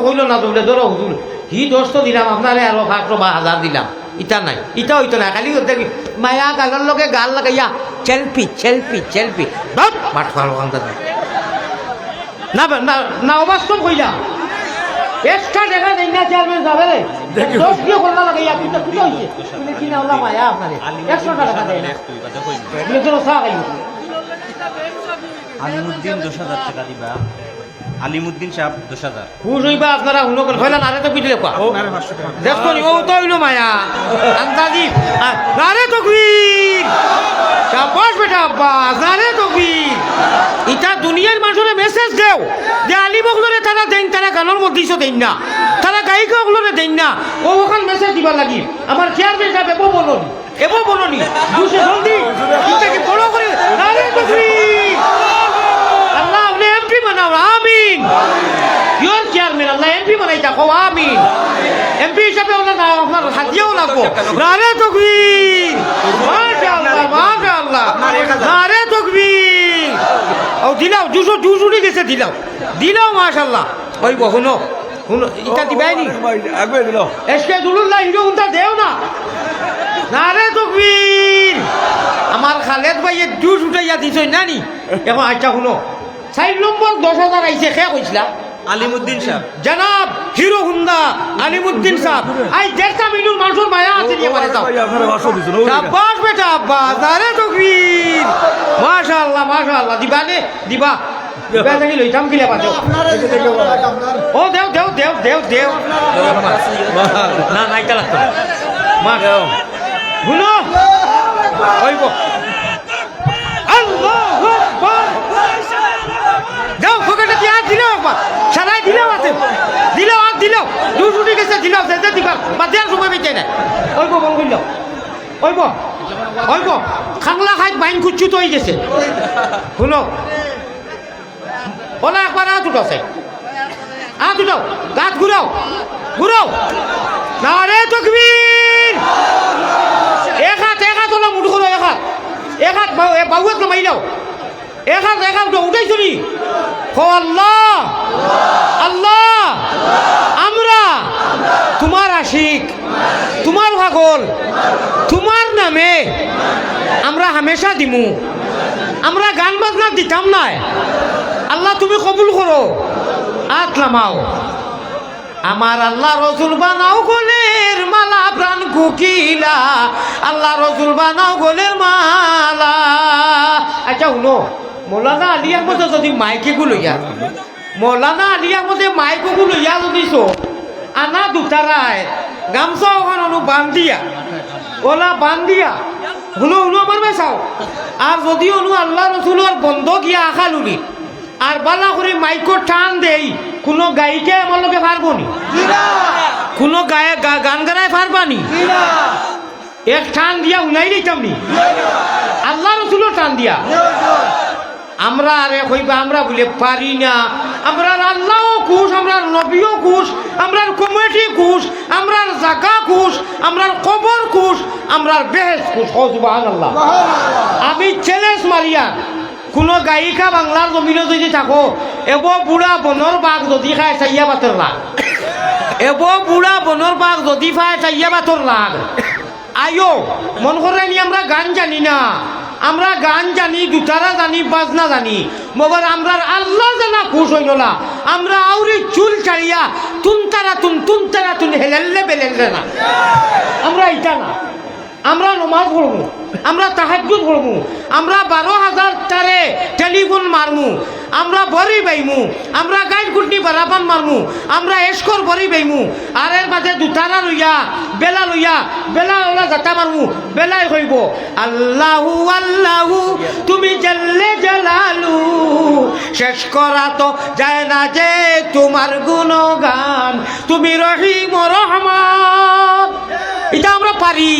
B: হইল না তোমরা ধরো হুজুর হি 10 দিলাম আপনারে আরো 5,000 দিলাম ইটা নাই ইটা হইতো না খালি দেখি মায়া গালের লগে গাল লাগাইয়া চেলপি মাঠ ভালো না না অবাস্তব হইলা এক্সট্রা দেখা দেই না চেয়ারম্যান যাবে রে 10 দিয়ে করলা লাগাইয়া কিন্তু কি হইছে তুমি কি না ওলা মায়া আপনারে 100 টাকা দেয় না বলে তো সা গাইলো
C: আলিমুদ্দিন 10,000 টাকা দিবা আলিমুদ্দিন সাহেব 10,000
B: হুজ হইবা আপনারা হুনো করে হইলা নারে তো পিটলে পা দেখো নি ও তো হইলো মায়া আন্দাজি নারে তো কুইর শাবাশ বেটা আব্বা নারে তো কুইর ইটা দুনিয়ার মানুষের মেসেজ দেও যে আলিমগুলোরে তারা দেন তারা গানের মধ্যে দেন না তারা গায়িকাগুলোরে দেন না ও ওখান মেসেজ দিবা লাগি আমার চেয়ারম্যান সাহেব এবো বলনি দুসে জলদি ইটাকে বড় করে নারে তো কুইর আল্লাহ আপনি এমপি বানাও আমিন ইয়োর চেয়ারম্যান আল্লাহ এমপি বানাই থাকো আমিন এমপি হিসাবে ওনার আপনার হাতিয়াও লাগবো নারে তকবীর মাশাআল্লাহ নারে তকবীর ও দিলাও 200 গেছে দিলাও মাশাআল্লাহ ওই শুনো এটা দিবাই নি
D: আগবে দিল
B: এসকে দুলুল্লাহ হিরো উনটা দেও না নারে তকবীর আমার খালেদ ভাই 200 উঠাইয়া দিছই নানি এখন আচ্ছা শুনো 4 নম্বর 10,000 আইছে কে কইছিলা
C: আলিমুদ্দিন সাহেব
B: জনাব হিরো হুন্ডা আলিমুদ্দিন সাহেব আই দেখতা মিনুর মানুষের মায়া আছে নিয়ে পারে যাও
D: আপনারা ভাষণ দিছেন
B: শাবাশ বেটা আব্বা নারে তকবীর মাশাআল্লাহ দিবা দেখি লইতাম কিলা পাছো ও দেও না এটা লাগতো মা শুনো কইব আল্লাহু আকবার যাও ফোকাটা দিয়া দিলাও একবার সারাই দিলাও আছে দিলাও 200 গেছে দিলাও যেতে দিবা বাদিয়ার সময় বেঁচে না ওইব বল কইল ওইব খাংলা খাই বাইন কুচ্ছুত হয়ে গেছে শুনো ওলা একবার আজ উঠাছে হাত উঠাও, হাত ঘুরাও, ঘুরাও। নারে তাকবীর। এক হাত হলো মুঠো করো, এক হাত বাবুয়াত নামাই দাও, এক হাত উঠাইছো নি? আল্লাহ আল্লাহ, আমরা তোমার আশিক, তোমার পাগল, তোমার নামে আমরা হামেশা দিমু, আমরা গান বাজনা দিতাম না। আল্লাহ তুমি কবুল করো, হাত নামাও। আমার আল্লাহ রসুল বানাও গোলের মালা, প্রাণ কুকিলা, আল্লাহ রসুল বানাও গোলের মালা। আচ্ছা শুনো, মৌলানা আলী আহমদ যদি মাইকেগু লইয়া, মৌলানা আলী আহমদে মাইকগু লইয়া যদি আনা দুটারায় গামছা ওখানে বান্ধিয়া, ওলা বান্ধিয়া শুনো শুনো আমার ভাই চাও। আর যদি অনু আল্লাহ রসুলের বন্ধ গিয়া আশা লুলি আর বালা করে মাইকো টান দেই, কোনো গায়িকা আমার লোকে পারবো নি? কোনো গান গানায় পারবানি? এক টান দিয়া উনাই দিতাম নি? আল্লাহ রসুলও টান দিয়া। আমরা আরে কইবা আমরা বলে পারি না, আমরা আল্লাহও খুশ, আমরা নবীও খুশ, আমরা কমিটি খুশ, আমরা জাগা খুশ, আমরা কবর খুশ, আমরা বেহেস খুশ। সুবহানাল্লাহ। আমি চ্যালেঞ্জ মারিয়া কোনো গায়িকা বাংলার জমিনে যদি থাকো, এব বুড়া বনর বাঘ যদি খায় চাইয়া বাতর লাগ, এব বুড়া বনর বাঘ যদি খায় চাইয়া বাতর লাগ। আয়ো মন করে নি আমরা গান জানি না, আমরা গান জানি, দুটারা জানি, বাজনা জানি, মগর আমরা আল্লাহ জানা খুশ হইল না। আমরা আউরি চুল ছাড়িয়া তুনতারা তুন হেলেলে বেলেলে না, আমরা এটা না। আমরা নমাজ পড়বো, আমরা তাহাজ্জুদ পড়বো, আমরা 12,000 টারে টেলিফোন মারমু, আমরা বড়ি বাইমু, আমরা গাইড গুড্ডি বারাবান মারমু, আমরা এসকর বড়ি বাইমু। আর এর মাঝে দুতারা লইয়া বেলা ওলা যাতা মারমু, বেলাই হইব আল্লাহু আল্লাহু তুমি জাল্লে জালালু, শেষ করা তো যায় না যে তোমার গুণগান, তুমি রহিম রহমান। এটা আমরা পারি,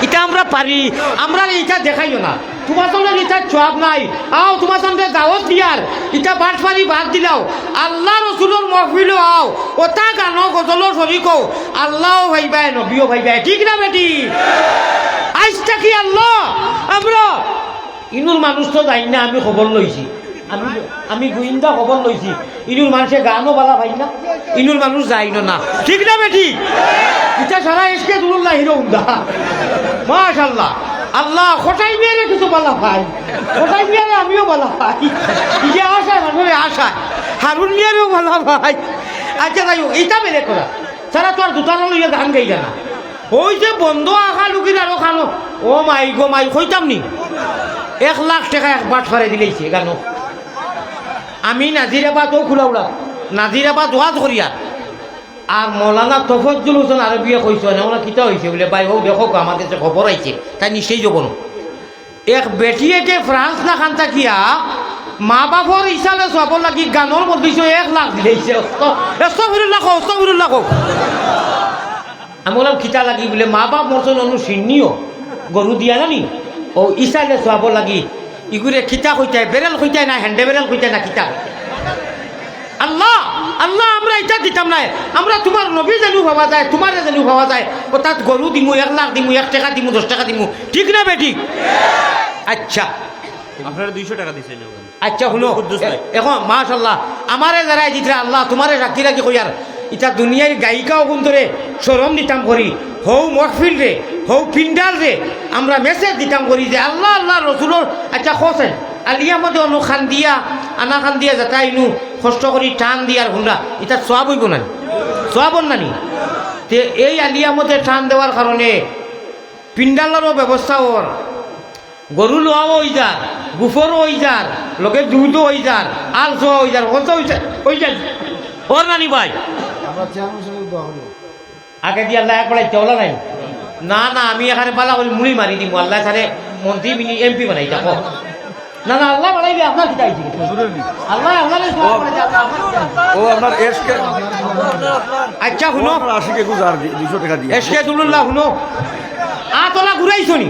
B: এটা আমরা পারি। আমরা এটা দেখাইও না, তোমার সঙ্গে এটা জবাব নাই। আও তোমার সঙ্গে দাওয়াত দিয়ার এটা বাট পারি বাদ দিলাও, আল্লাহ রসুলের মহফিলও আও, ওটা গানো গজলো শরিকও, আল্লাহও ভাইবাই নবীও ভাইবাই, ঠিক না বেটি? আজটা কি আল্লাহ আমরা ইনুর মানুষ তো যাই না, আমি খবর লইছি, আমি গোয়েন্দা খবর লইছি, ইনুর মানুষে গানও বালা ভাই না, ইনুর মানুষ যাই না, ঠিক না বেটি? এটা সারা এসকে দুল্লাহ হিরো উন্দা, মাশাআল্লাহ। আল্লাহ খোটাই মেরে কিছু বলা ভাই, খোটাই মেরে আমিও বলা ভাই, যে আশায় মানুষের আশায়, হারুন মেয়েরও বলা ভাই। আচ্ছা তাই এইটা মেরে করা সারা তো আর দুটানা লইয়া গান গাই না, ওই যে বন্ধ আশা লুকির আরো খানো। ও মাই গো মাই কইতাম নি 1 লাখ টাকা এক বাট ফারে দিলেইছে গানো। আমি নাজিরাবাদও খুলাউলাম, নাজিরাবাদ ওয়াজ করিয়া। আর মৌলানা তফজ্জুল হোসেন আরবিয়া কইছে না, ওরা কিতা হয়েছে বলে ভাই ও দেখো আমার কাছে খবর আইছে, তাই নিশ্চয়ই যাব না। এক বেটিয়েকে ফ্রান্স না খান থাকিয়া মা বাপর হিসাবে চাব লাগি গানোর মধ্যে 1 লাখ দিলেইছে। আমি বললাম কিতা লাগি বলে মা বাপ মরছেন অনু চিনিও গরু দিয়া জানি ও ইসালে চাব লাগি ইগুরে খিতা কইতাই, বেরেল কইতাই না, হ্যান্ডে বেরেল কইতাই না, কিতা আল্লাহ আল্লাহ আমরা এটা দিতাম নাই। আমরা তোমার নবী জানু ভাবা যায়, তোমার জানু ভাবা যায়, ও তাত গরু দিমু, 1 লাখ দিমু, 1 টাকা দিমু, 10 টাকা দিমু, ঠিক না বেটি? আচ্ছা
C: আপনারা 200 টাকা দিছেন।
B: আচ্ছা শুনো এখন মাশাআল্লাহ আমারে যারা দিতরা আল্লাহ তোমারে রাখি রাখি কইয়ার এটা দুনিয়ার গায়িকাও বন্ধুরে শরম দিতাম করি, হৌ মহফিল রে হৌ পিন্ডাল রে আমরা মেসেজ দিতাম করি যে আল্লাহ আল্লাহ রসুলোর। আচ্ছা খোঁজেন আলিয়া মধ্যে অনু খান দিয়া আনা খান দিয়া যাতাইনু কষ্ট করি টান দিয়ার হুন্ডা, এটা সোয়াব হইব না, সোয়াবন নানি? তে এই আলিয়া মধ্যে টান দেওয়ার কারণে পিন্ডালেরও ব্যবস্থা ওর, গরু লোয়াও হয়ে যার, গুফরও হয়ে যার, লোকে দুধও হয়ে যার, আল সোয়া হয়ে যার, কত হয়ে যায় ওর নানি ভাই। আগে দিয়ে আল্লাহ এক বেলায় চলা নাই না না, আমি এখানে পালা বলি মুড়ি মারি দিব, আল্লাহ এখানে মন্ত্রী এমপি বানাই যাবো না না, আল্লাহ বানাইবে আপনার কি চাইছি আল্লাহ আপনার। আচ্ছা শুনো এসকে তুলুল্লাহ শুনো আতলা ঘুরাইছো নি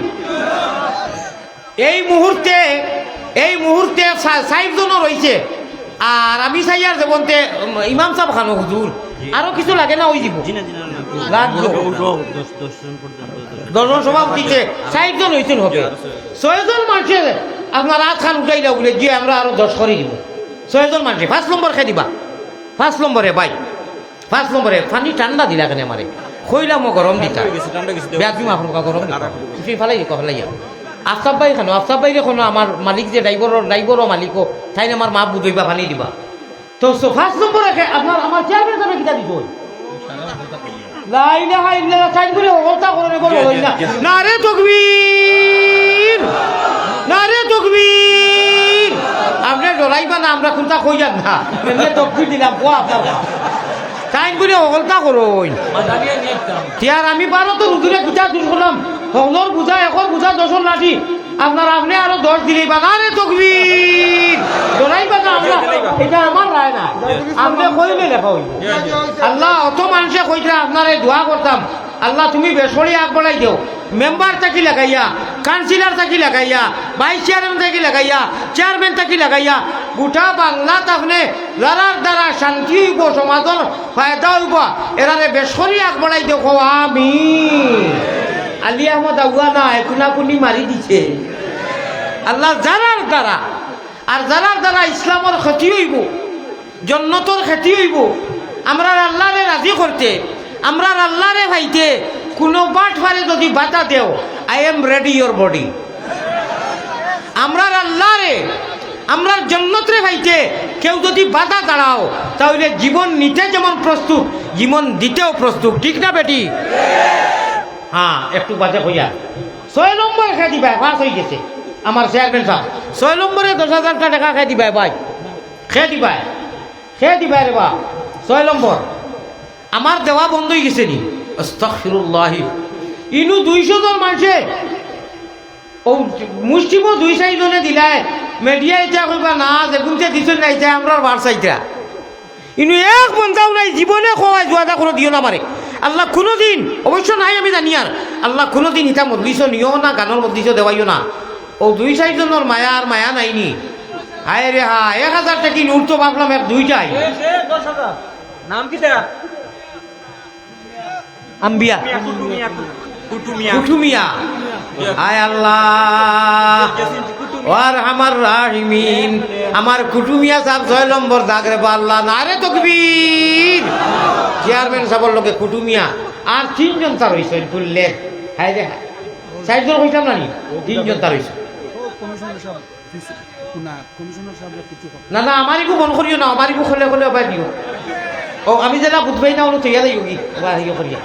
B: এই মুহূর্তে 5 জন রয়েছে আর আমি চাই আর যেমনতে ইমাম সাহেব খানো হুজুর আরো কিছু লাগে না ওই দিব
C: জিনা জিনা
B: লাগবে।
C: 10 জন পর্যন্ত
B: 10 জন সভাপতিতে 60 জন হইতেন হবে 6 জন মানুষের আপনার হাত খান উঠাইলা বলে যে আমরা আরো 10 করে দিব 6 জন মানুষে 5 নম্বর খাই দিবা 5 নম্বরে ভাই 5 নম্বরে পানি ঠান্ডা দিলা কেন আমারে খইলাম গরম দিতা
C: ঠান্ডা গেছে
B: ব্যাগ বিমা এখন গরম দিতা তুই ফেলাইয়া আফতাব ভাই খানো আফতাব ভাই রেখো আমার মালিক যে ড্রাইভারও মালিকও তাই আমার মা বুঝইবা পানি দিবা তো 5 নম্বর রাখে আপনার আমার চেয়ারম্যান সাহেব কিটা দিছো লা ইলাহা ইল্লাল্লাহ টাইম করে ওলটা করে বলো না নারে তাকবীর নারে তাকবীর আপনি ডরাইবা না আমরা কোনটা কই যান না এমনি তাকবীর দিলাম কো আপনার টাইম করে ওলটা করুন তিয়ার আমি পারো তো রুদুরে কিটা দূর করলাম হলর বুঝা এখন বুঝা 10 লাঠি আপনার আপনি আরো 10 দিলেই বা নারে তাকবীর ডরাইবা না আমরা এটা আমার রায় না আপনি কইলে লেখা হইল আল্লাহ অত মানুষে কইরা আপনারে দোয়া করতাম আল্লাহ তুমি বেসরি আগ বাড়াই দেও মেম্বার থাকি লাগাইয়া কাউন্সিলর থাকি লাগাইয়া ভাইস চেয়ারম্যান থাকি লাগাইয়া চেয়ারম্যান থাকি লাগাইয়া গোটা বাংলাত আপনি যারার দ্বারা শান্তি হইব সমাজের ফায়দা হইব এরারে বেসরি আগ বাড়াই দেও আমি আলী আহমদ আগুয়া না কোনি মারি দিছে আল্লাহ যারার দ্বারা আর যারার দ্বারা ইসলামের ক্ষতি হইব জন্নতর ক্ষতি হইব আমরা আল্লাহরে রাজি করতে আমরা আল্লাহরে ভাইতে কোনো বাট ফারে যদি বাধা দেও I am ready your body আমরা আল্লাহরে আমরা জন্নতরে ভাইতে কেউ যদি বাধা দাঁড়াও তাহলে জীবন নিতে যেমন প্রস্তুত জীবন দিতেও প্রস্তুত ঠিক না বেটি হ্যাঁ একটু বাজে হইয়া 6 নম্বর খাই দিবা পাস হয়ে গেছে আমার চেয়ারম্যান সাহেব 6 নম্বরে 10,000 টাকা খাই দিবা ভাই খেয়ে দিবা রে বা 6 নম্বর আমার দেওয়া বন্ধ হয়ে গেছে নি আস্তাগফিরুল্লাহ ইনু 200 জন মানুষে ও মুসলিমও 2-4 জনে দিলায় মিডিয়া এটা কইবা না যে গুনতে দিছেন না এটা আমরা বার চাইতা ইনু এক বন্ধাও নাই জীবনে খোয়াই জুয়াদা কোনো দিও না পারে আল্লাহ কোনোদিন অবশ্য নাই আমি জানি আর আল্লাহ কোনোদিন ইটা মজলিস নিও না গানের মজলিস দেওয়াইও না ও 2-4 জনের মায়া আর মায়া নাইনি হায় রে হা 1000 টাকা নোট তো ভাবলাম এক দুইটাই
C: 10,000 নাম কি তা
B: আম্বিয়া কুটুমিয়া হায় আল্লাহ ওয়ার আমার রাহিমিন আমার কুটুমিয়া সাহেব 6 নম্বর দাগ রে আল্লাহ নারে তাকবীর চেয়ারম্যান সাহেবের লগে কুটুমিয়া আর 3 জন তার হইছে তুললে হায় রে 4 জন হইতাম না নি 3 জন তার হইছে না না আমারই কো মন করিও না আমারই কো খলে অবাই দিও ও আমি যেটা বুঝবাই না অনু তৈয়া দিও কি বা ইয়ে করিয়া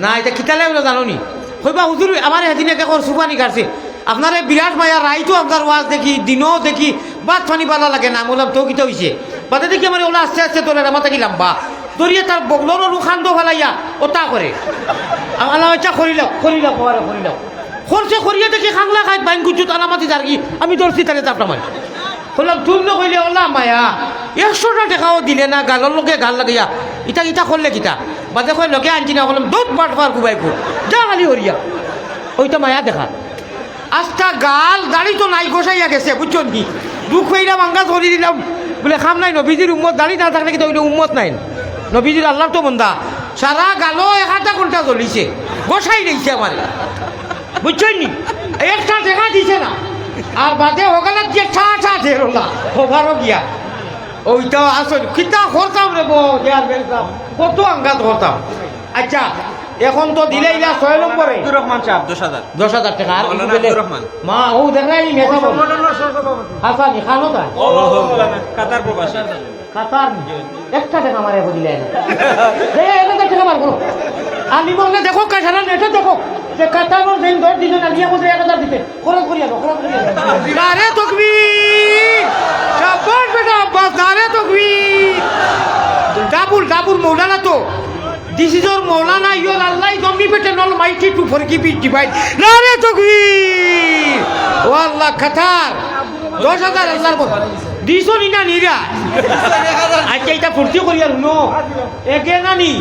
B: না এটা কিতালে হলো জানো নি কইবা হুজুর আমার হেদিনে কে কর সুবানি কাটছে আপনারে বিরাট মায়া রাইতো আপনার ওয়াজ দেখি দিনও দেখি বাদ ফানি পালা লাগে না বললাম তো কিতা হইছে বাদে দেখি আমার ওলা আস্তে আস্তে তোলে মাথা কি লম্বা দরিয়ে তার বগলর খান্দ ফেলাইয়া ওটা করে আল্লাহ এটা করিলাম খরচে করিয়া দেখি খাংলা খাই বাইন গুজুত আলামাতি যার কি আমি দর্শি তারে চাপটা মারি বললাম তুই না কইলে ওলা মায়া 100 টাকাও দিলে না গালর লোকে গাল লাগাইয়া ইটা করলে কিতা বাদে কই লোকে আনছি না বললাম দুধ বাটবার কুবাই কো যা খালি হরিয়া ওইটা মায়া দেখা আস্তা গাল দাড়ি তো নাই গোসাইয়া গেছে বুঝছো নি দুঃখ হইলাম আঙ্গাজ ধরি দিলাম বলে খাম নাই নবীজির উম্মত দাড়ি না থাকলে কিন্তু ওইটা উম্মত নাই নবীজির আল্লাহ তো বন্দা সারা গালো 1 ঘন্টা জ্বলিছে গোসাই রইছে আমার বুঝছো নি একটা দেখা দিছে না আর বাদে ওখানে যে ছা ধেরোলা ওভারও গিয়া ওইটাও আসল কিতা করতাম রে বো কত আঙ্গাত করতাম আচ্ছা এখন তো দিলে ইলা 6 নম্বরে
C: আব্দুর রহমান সাহেব
B: 10,000 টাকা আর
C: মাওলানা আব্দুর রহমান
B: মা ও দেখাই মেথা বল হাসানি খানো তা
C: কাতার প্রবাসী
B: কাতার 1 টাকা আমারে দিলে না এই 1 টাকা বার করো আমি বললে দেখো কাঠারা নেটে দেখো যে কাতারও যেন দর দিছে না লিয়া বসে 1000 দিতে খরচ করিয়া নারে তাকবীর শাবাশ বেটা আব্বাস নারে তাকবীর ডাবুল মৌলানা তো This is your Maulana, your Allah is omnipotent, almighty to forgive his divine. Nare takbir! Oh Allah, Qatar! 10,000 Allah's boss. This one in Nira. আচ্ছা এটা ফুর্তি করি আর নো একে নানি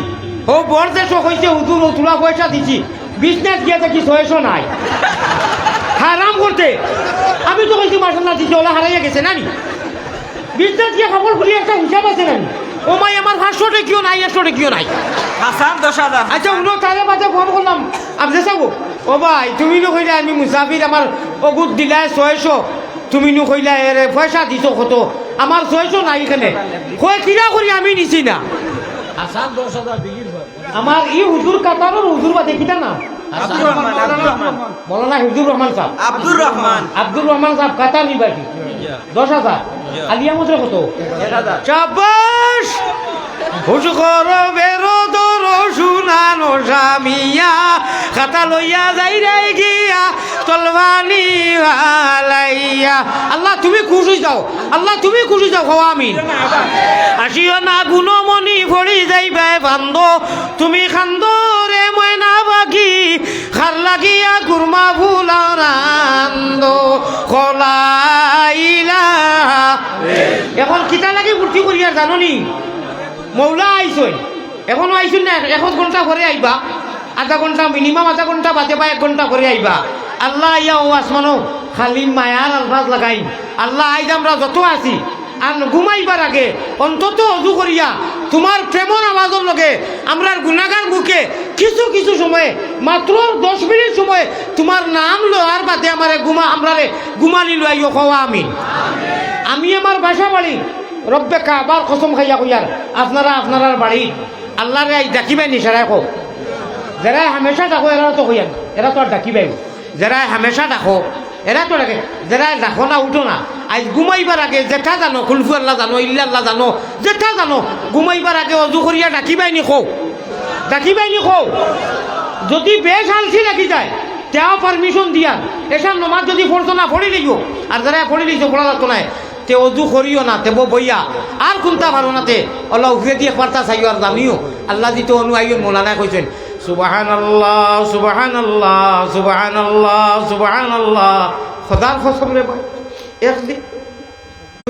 B: ও বর্দে শো হইছে হুজুর ও তুলা পয়সা দিছি বিজনেস গিয়ে দেখি 600 নাই হারাম করতে আমি তো কইছি মাশাআল্লাহ দিছি ওলা হারাইয়া গেছে নানি বিদ্যা দিয়ে খবর খুলি একটা হিসাব আছে না ও মাই আমার 500 টাকিও নাই 100 টাকিও নাই
C: হাসান 10,000
B: আচ্ছা উনো তারে বাজে ফোন করলাম আপনি যাবো ও ভাই তুমি নো কইলা আমি মুসাফির আমার অগুত দিলাই 600 তুমি নো কইলা এর পয়সা দিছো কত আমার 600 নাই এখানে কই কিরা করি আমি নিছি না
A: হাসান 10,000 বিগির
B: আমার ই হুজুর কাতারর হুজুর বা দেখিতা না
C: আব্দুর রহমান
B: মৌলানা হিজুর রহমান সাহেব আব্দুর রহমান সাহেব কাতার নিবাসী 10,000 আলিয়া মজরা কত
C: 1000
B: চাবাস হুজুর বেরো দর শুনানো জামিয়া খাতা লইয়া যাই রে গিয়া তলবানি হালাইয়া আল্লাহ তুমি খুশি যাও আল্লাহ তুমি খুশি যাও হওয়া আমিন আসিও না গুণমণি ভরি যাইবে বান্ধ তুমি খান্দ রে ময়না বাকি খার লাগিয়া কুরমা ফুলার আন্দ কলাইলা এখন কিতা লাগি ফুর্তি করিয়া জাননি মৌলা আইসই এখনো আইসুন না 1 ঘন্টা পরে আইবা আধা ঘন্টা মিনিমাম আধা ঘন্টা বাদে বা 1 ঘন্টা পরে আইবা আল্লাহ ইয়া ও আসমানো খালি মায়ার আলফাজ লাগাই আল্লাহ আইজ আমরা যত আছি আর ঘুমাইবার আগে অন্তত অজু করিয়া তোমার প্রেমর আওয়াজের লগে আমরার গুনাহগার মুখে কিছু কিছু সময়ে মাত্র 10 মিনিট সময় তোমার নাম লোহার বাদে আমারে আমরারে ঘুমানি লইও খাওয়া আমি আমার বাসা বাড়ি রব্বে কাবার কসম খাইয়া কইয়ার আপনারা বাড়ি আল্লাহর এই ডাকিবেন নিশারায় কো যারা হামেশা ডাকো এরা তো কইয়ান এরা তো আর ডাকিবেন যারা হামেশা ডাকো এরা তো ডাকে যারা ডাকো না উঠো না আজ ঘুমাইবার আগে যেটা জানো কুলফু আল্লাহ জানো ইল্লা আল্লাহ জানো যেটা জানো ঘুমাইবার আগে অজু করিয়া ডাকিবাইনি খো যদি বেশ আলসি রাখি যায় তেও পারমিশন দিয়া এসব নমাজ যদি পড়তো না পড়ি লিখো আর যারা পড়ি লিখছো পড়া যাতো না তে অজু করিও না তে বইয়া আর কোনটা পারো না তে আল্লাহ উফরে দিয়ে পারতা চাইও আর জানিও আল্লাহ দিতে অনুয়াইন মৌলানা কইছেন সুবহানাল্লাহ সুবহানাল্লাহ সুবহানাল্লাহ সুবহানাল্লাহ খোদার কসম রে ভাই 1 দিন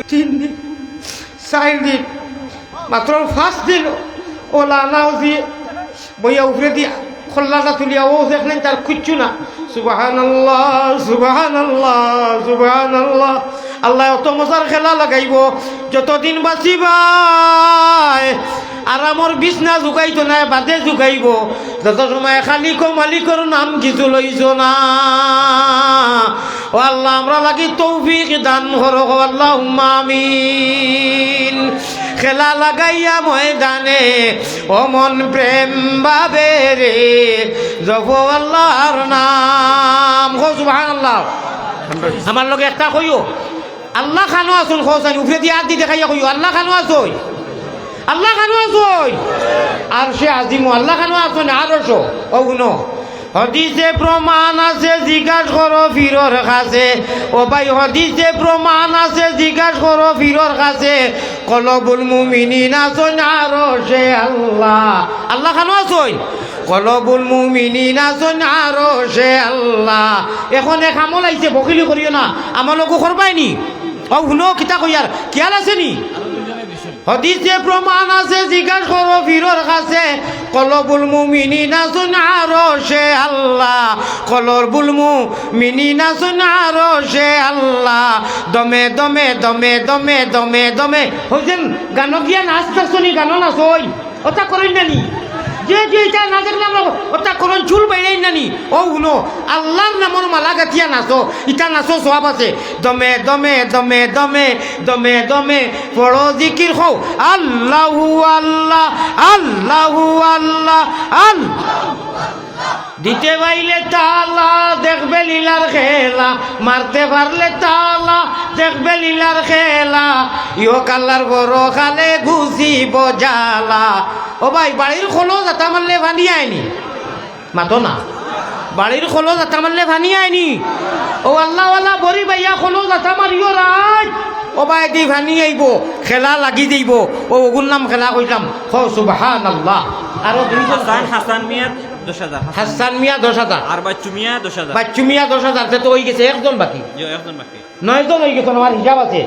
B: 3 দিন 4 দিন মাত্র 5 দিন ওলা নাওজি বইয়া উফরে দিয়া খোল্লাটা তুলিয়া ও দেখলেন তার খুঁজছু না সুবহানাল্লাহ সুবহানাল্লাহ সুবহানাল্লাহ আল্লাহ অত মজার খেলা লাগাইব যতদিন বাঁচিবাই আরামর বিছনা জুগাইতো না বাদে জুগাইব যত সময় খালিক মালিকর নাম কিছু লইছ না ও আল্লাহ আমরা লাগি তৌফিক দান করো আল্লাহুম্মা আমিন খেলা লাগাইয়া ময়দানে ও মন প্রেম ভাবে রে জপ আল্লাহর নাম হো সুবহানাল্লাহ আমার লগে একটা কইও আল্লাহ খানো আসুন খোসানি উফরে দিয়ে হাত দিয়ে দেখাইয়া কইও আল্লাহ খানো আসই আর সে আজিমু আল্লাহ খানো আসুন আরশো ও গুনো হদিসে প্রমাণ আছে জিজ্ঞাস করো ফিরর কাছে ও ভাই হদিসে প্রমাণ আছে জিজ্ঞাস করো ফিরর কাছে কলবুল মুমিনিন আসুন আরশে আল্লাহ খানো আসুন কলবুল মুমিনিন আসুন আরশে আল্লাহ এখন এক আমল আইছে বকিলি করিও না আমলকো করবাইনি ও শুনো কিতা কইয়ার খেয়াল আছে নি হদিসে প্রমাণ আছে জিজ্ঞাসা করো ফিরর কাছে কলবুল মুমিনিন আসুন আরশে আল্লাহ কলবুল মুমিনিন আসুন আরশে আল্লাহ দমে দমে দমে দমে দমে দমে হইছেন গান গিয়া নাচ নাচনি গান নাচই ওটা করেন নানি যে এটা না দেখলাম ওটা করন চুল বাইরাই নানি ও শুনো আল্লাহর নামর মালা গাতিয়া নাচো ইটা নাচো সব আছে দমে দমে দমে দমে দমে দমে পড়ো জিকির হও আল্লাহু আল্লাহ আল্লাহু আল্লাহ আল্লাহ দিতে পাইলে তালা দেখবে লীলার খেলা মারতে পারলে তালা দেখবে লীলার খেলা ইও কাল্লার বড় খালে ঘুষি বজালা ও ভাই বাড়ির খোলো যাতা মারলে ভানি আয়নি মাতো না বাড়ির খোলো যাতা মারলে ভানি আয়নি ও আল্লাহওয়ালা বড়ি ভাইয়া খোলো যাতা মারিও রাজ ও ভাই দি ভানি আইব খেলা লাগি যাইব ও ওগুর নাম খেলা কইলাম হ সুবহানাল্লাহ আর
C: হাসান মিয়া 10,000
B: হাসান মিয়া 10,000
C: আর বাচ্চু মিয়া 10,000
B: বাচ্চু মিয়া 10,000 তো হয়ে গেছে একজন বাকি
C: একজন বাকি
B: 9 জন হয়ে গেছে আমার হিসাব আছে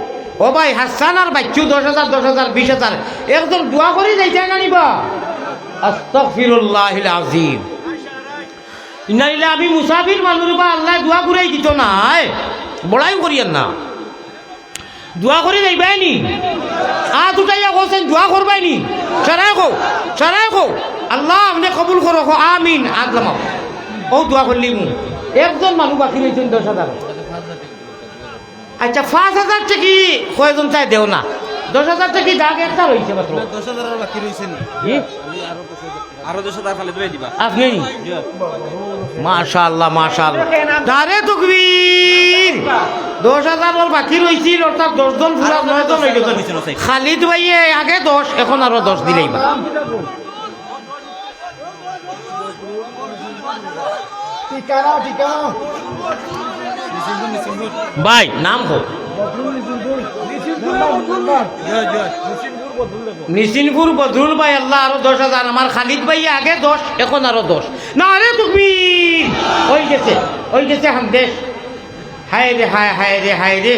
B: ও ভাই হাসান আর বাচ্চু 10,000 10,000 20,000 একজন দোয়া করে যাইতে না নিবা আস্তাগফিরুল্লাহিল আযীম ইন্নালিল্লাহি আমি মুসাফির মানুষ বা আল্লাহ দোয়া করেই দিত না বড়াই করিয়েন না দোয়া করে যাইবাই নি দুটাইয়া কোসেন দোয়া করবাই নি সারাই কো আল্লাহ আপনি কবুল করো আমিন আগলামাও ও দোয়া করলি মু একজন মানুষ বাকি রয়েছেন 10,000 আচ্ছা 5,000 টাকি কয়জন চাই দেও না 10,000 টাকি দাগ একটা রয়েছে মাত্র
C: 10,000 বাকি রইছেন আরো 10,000 খালি দিবে দিবা
B: আপনি মাশাআল্লাহ দারে তকবীর 10,000 বাকি রয়েছিল অর্থাৎ 10 জন ফুলা 9 জন হইল খালিদ ভাইয়ে আগে 10 এখন আরো 10 দিলেইবা ভাই নাম হোক নিসিনপুর বদরুল ভাই আল্লাহ আরো 10,000 আমার খালিদ ভাই আগে 10 এখন আরো 10 না রে তুকবীর ওই গেছে হামদেশ হায় রে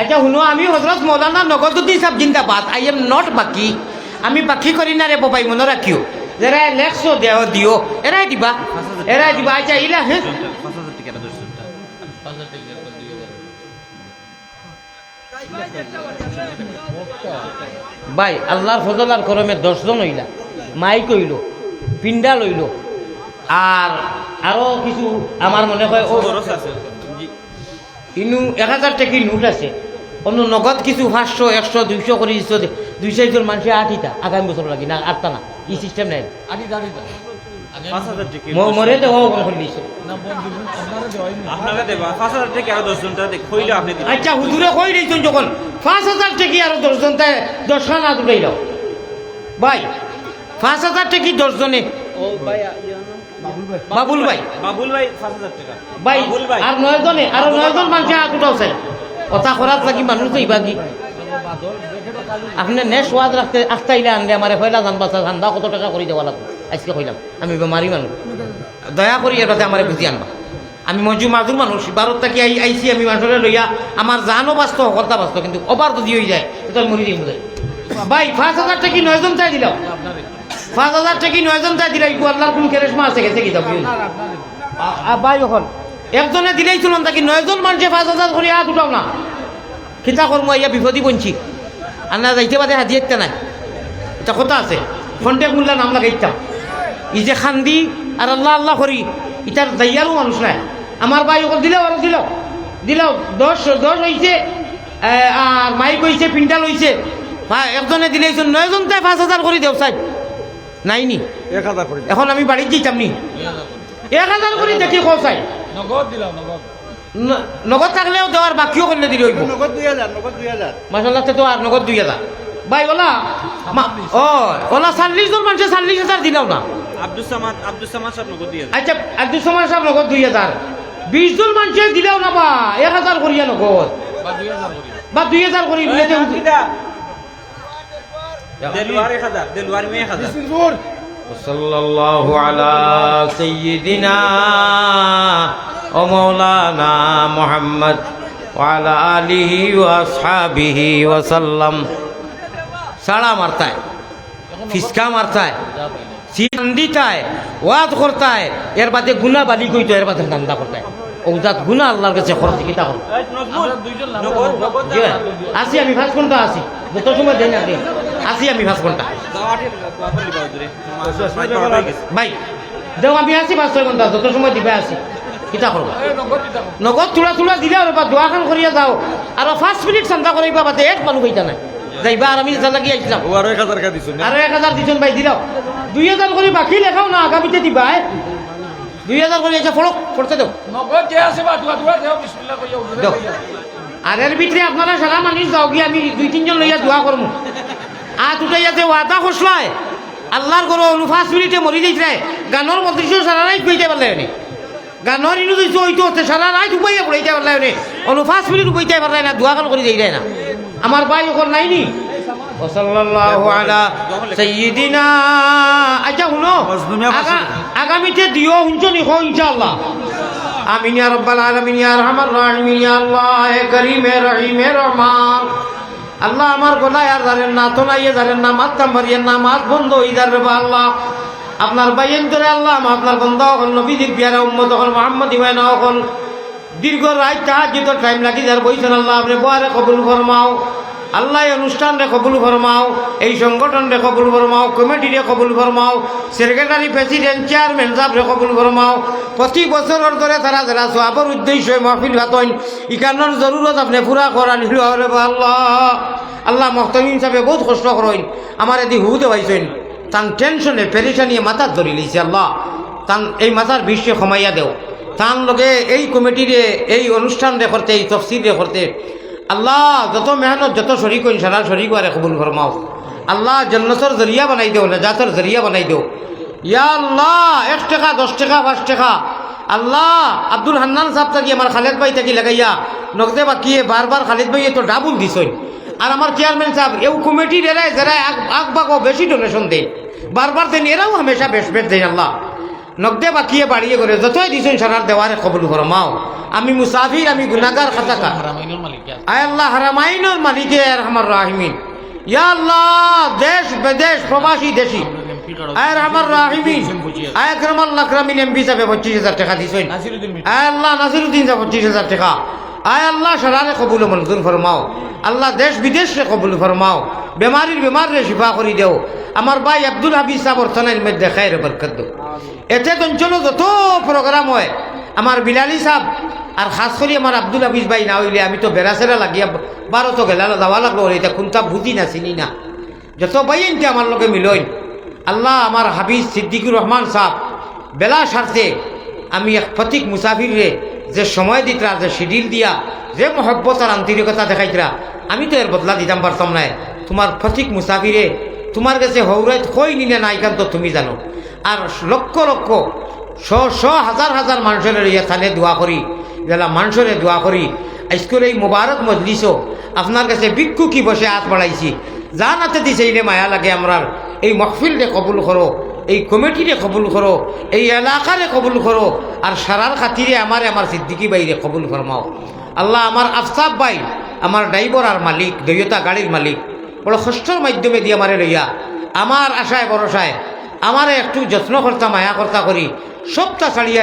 B: আচ্ছা শুনো আমি হযরত মৌলানা নগদুদ্দিন সাহেব জিন্দাবাদ আই এম নট বাকি আমি বাকি করি না রে বাবাই মনে রাখিও যারা লেখছো দেহ দিও এরাই দিবা আচ্ছা ইলা হ্যাঁ
C: 5,000 টাকা 10
B: ভাই আল্লাহর ফজল আর করমে 10 জন হইলা মাইক হইল পিন্ডা লইল আর আরো কিছু আমার মনে হয় ও
C: খরচ আছে
B: ইনু 1000 টাকি নোট আছে অন্য নগদ কিছু 500 100 200 করে দিছো 200 জন মানুষ আঠিটা আগামী বছর লাগি না আটটা না এই সিস্টেম নাই
C: 5,000 টাকা
B: মরে তো ও করে দিছো
C: আপনাকে দেবা 5,000 টাকা আর 10 জনটা কইলে আপনি দিবেন
B: আচ্ছা হুজুরে কই দিছেন যখন 5,000 টাকি আর 10 জন তাই 10 খানা দুটাই দাও ভাই 5,000 টাকি 10 জনে
C: ও ভাই
B: বাবুল ভাই
C: 5,000 টাকা
B: ভাই
C: বাবুল ভাই
B: আর 9 জনে আর 9 জন মানুষ আট উঠাওছে কথা খরাত লাগি মানুষ তো ইবাগি আপনি নেক্সট ওয়াজ রাখতে আস্তাইলে আনলে আমারে পয়লা জানবা ধান্দা কত টাকা করে দেওয়া লাগবে আজকে কইলাম আমি বেমারি মানুষ দয়া করি এটাতে আমারে বুঝি আনবা আমি মাজুর মানুষ ভারত থেকে আইসি আমি মানুষের লইয়া আমার জানও বাঁচত হকলতা বাঁচত কিন্তু অবার যদি হয়ে যায় তাহলে মরি দিই বোধ ভাই 5,000 টাকি 9 জন চাই দিলাম 5,000 টাকি 9 জন চাই দিলাম আল্লাহর কোন কেরেশমা আছে গেছে কি দাও ভাই এখন একজনে দিলেই চলুন তাকে 9 জন মানুষে 5,000 করে হাত উঠাও না খিতা করবো ইয়া বিপদই বঞ্চি আর না যাইতে বাদে হাজি একটা নাই এটা কথা আছে ফন্টেক মূল্যা নাম লাগাইতাম ই যে খান্দি আর আল্লাহ করি ইটার দাইয়ারও মানুষ নাই আমার ভাই ওকে দিলেও আরো দিলাও 10 হয়েছে আর মাইক হয়েছে পিন্টাল হয়েছে একজনে দিলে 9 জন তাই 5,000 করে দেও সাহেব নাইনি
C: 1,000 করে
B: এখন আমি বাড়ি যেতাম নি 1,000 করে দেখি কসাই নগদ থাকলেও দেওয়ার বাকিও করলে দিলে হইব
C: নগদ 2,000
B: মাসাল্লাহ তো আর নগদ 2,000 ভাই ওলা ওলা 40 জন মানুষে 40,000 দিলাও না
C: আব্দুল সামাদ সব নগদ 2,000
B: আচ্ছা আব্দুল সামাদ সাহেব নগদ 2,000 20 জন মানুষে দিলাও না বা 1,000 করিয়া নগদ বা 2,000 করি
C: দেলওয়ার 1,000 দেলওয়ার মে 1,000
A: সাল্লাল্লাহু আলা সাইয়্যিদিনা ও মাওলানা মুহাম্মদ ওয়া আলা আলিহি ওয়া আসহাবিহি ওয়া সাল্লাম সাড়া মারতায় ফিসকা মারতায় সিন্দিতায় ওয়াজ করতায় এর বাদে গুনাহ বালি কইতো এর বাদে দান্দা করতায় ওজাত গুনাহ আল্লাহর কাছে খরচ কিতা হল আসি আমি 5 ঘন্টা আসি যত সময় দেন আপনি আসি আমি 5 ঘন্টা ভাই দেও আমি আসি 5-6 ঘন্টা যত সময় দিবে আসি কিতা করবো নগদ তুলা দিলে বা দোয়াখান করিয়া যাও আর 5 মিনিট চিন্তা করিবা বাদে এক মানুষ হইতা নাই যাইবা আর আমি লাগি আইছিলাম
C: আরো 1,000 টাকা দিছুন
B: আরো 1,000 দিছুন ভাই দিলাও 2,000 করে বাকি লেখাও না আগামীতে দিবা 2,000 করে এসে পড়তে দাও
D: নগদ যে আছে বা দুয়া দেও বিসমিল্লাহ কইয়া উঠে
B: দাও আর এর ভিতরে আপনারা সারা মানুষ যাও গিয়ে আমি 2-3 জন লইয়া দোয়া করবো আর উঠাইয়া যে ওয়াদা খসলায় আল্লাহর গরো 5 মিনিটে মরি যাইছে গানোর মধ্যে সারা রাত কইতে পারলে নি গানোর ইনু দিছো হইতো সারা রাত উপাইয়া পড়াইতে পারলে নি 5 মিনিট উপাইতে পারলে না দোয়া করে যাই না আমার ভাই ওখান নাইনি সাল্লাল্লাহু আলা সাইয়্যিদিনা আচ্ছা শুনো আগামীতে দিও হুঁচনি হো ইনশাআল্লাহ আমিন ইয়া রাব্বাল আলামিন ইয়া আরহামার রাহিমিন ইয়া আল্লাহ হে করিম হে রহিম হে রহমান আল্লাহ আমার গলায় আর জানেন না তো নাই জানেন না মাথা মারিয়েন না মাত বন্ধ হই যাবে আল্লাহ আপনার বাইন ধরে আল্লাহ আপনার বন্ধা হল নবীদের পিয়ারা উম্মত হল মুহাম্মদ ইমানা হল দীর্ঘ রাত তাহাজ্জুদ টাইম লাগি যার বইছেন আল্লাহ আপনি বয়ারে কবুল ফরমাও আল্লাহ এই অনুষ্ঠান রে কবুল ফরমাও এই সংগঠন রে কবুল ফরমাও কমিটি রে কবুল ফরমাও সেক্রেটারি প্রেসিডেন্ট চেয়ারম্যান সাহেব রে কবুল ফরমাও প্রতি বছরের ধরে তারা যারা সওয়াবের উদ্দেশ্য মাহফিল হাতইন ইকানোর জরুরত আপনি পুরা করান হিল হরে আল্লাহ আল্লাহ মুহতামিম সাহেব বহুত কষ্ট করেন আমার এদি হুতে পাইছেন তান টেনশনে পেরেশানিয়ে মাথার ধরি লইছে আল্লাহ তান এই মাথার বিশ্বে কমাইয়া দেও তান লগে এই কমিটিরে এই অনুষ্ঠান রে করতে এই তফসিল রে করতে আল্লাহ যত মেহনত যত শরিক হইন সারা শরিক আরে কবুল ফরমাও আল্লাহ জন্নতর জরিয়া বানাই দেও নাজাতের জরিয়া বানাই দেও ইয়া আল্লাহ 1 টাকা 10 টাকা 5 টাকা আল্লাহ আব্দুল হান্নান সাহেব থাকি আমার খালেদ ভাই থাকি লাগাইয়া নগদে বাকিয়ে বারবার খালেদ ভাই তো ডাবুল দিছই আর আমার চেয়ারম্যান সাহেব এই কমিটির এরাই যারা আগবাগো বেশি ডোনেশন দেয় বারবার দেন এরাও হামেশা বেশ বেশ দেয় আল্লাহ নগদে বাকিয়ে বাড়িয়ে করে যতই দিছেন সারার দেওয়ারে কবুল ফরমাও আমি মুসাফির আমি গুনাহগার খাতাকা আয় আল্লাহ হারামাইনের মালিকে আরহামার রাহিমিন ইয়া আল্লাহ দেশ বিদেশ প্রবাসী দেশি আয় আরহামার রাহিমিন আয় আকরামাল আকরামিন এমপি সাহেব 25,000 টাকা দিছেন আয় আল্লাহ নাসিরউদ্দিন সাহেব 25,000 টাকা আয় আল্লাহ সারারে কবুল মঞ্জুর ফরমাও আল্লাহ দেশ বিদেশ রে কবুল ফরমাও বেমার রে শিফা করি দেও আমার ভাই আব্দুল হাবিব সাহেব অর্থনের মধ্যে খায়ের বরকত দাও এতে অঞ্চল যত প্রোগ্রাম হয় আমার বিলালি সাহেব আর খাস করে আমার আব্দুল হাবিজ ভাই না হইলে আমি তো বেড়াচেরা লাগিয়া 12 তো গেলা যাওয়া লাগলো এটা কোনটা বুঝি না চিনি না যত বাইনতে আমার লগে মিলইন আল্লাহ আমার হাবিজ সিদ্দিকুর রহমান সাহেব বেলা সারতে আমি এক প্রতীক মুসাফিরে যে সময় দিতরা যে শিডিল দিয়া যে মহব্বত আর আন্তরিকতা দেখাইতরা আমি তো এর বদলা দিতাম পারতাম না তোমার প্রতীক মুসাফিরে তোমার কাছে হৌরাইত কই নিনে নাই কান তো তুমি জানো আর লক্ষ লক্ষ শ হাজার হাজার মানুষের স্থানে দোয়া করি যারা মানুষের দোয়া করি আজকের এই মোবারক মজলিসও আপনার কাছে ভিক্ষু কি বসে হাত বাড়াইছি যা নাতে দিছে এনে মায়া লাগে আমরা এই মহফিলরে কবুল করো এই কমিটিরে কবুল করো এই এলাকারে কবুল করো আর সারার খাতিরে আমার সিদ্দিকি ভাইরে কবুল ফরমাও আল্লাহ আমার আফসাব ভাই আমার ড্রাইভার আর মালিক দৈয়তা গাড়ির মালিক বড় কষ্টর মাধ্যমে দিয়ে আমারে লইয়া আমার আশায় ভরসায় আমারে একটু যত্ন কর্তা মায়া কর্তা করি সবটা ছাড়িয়া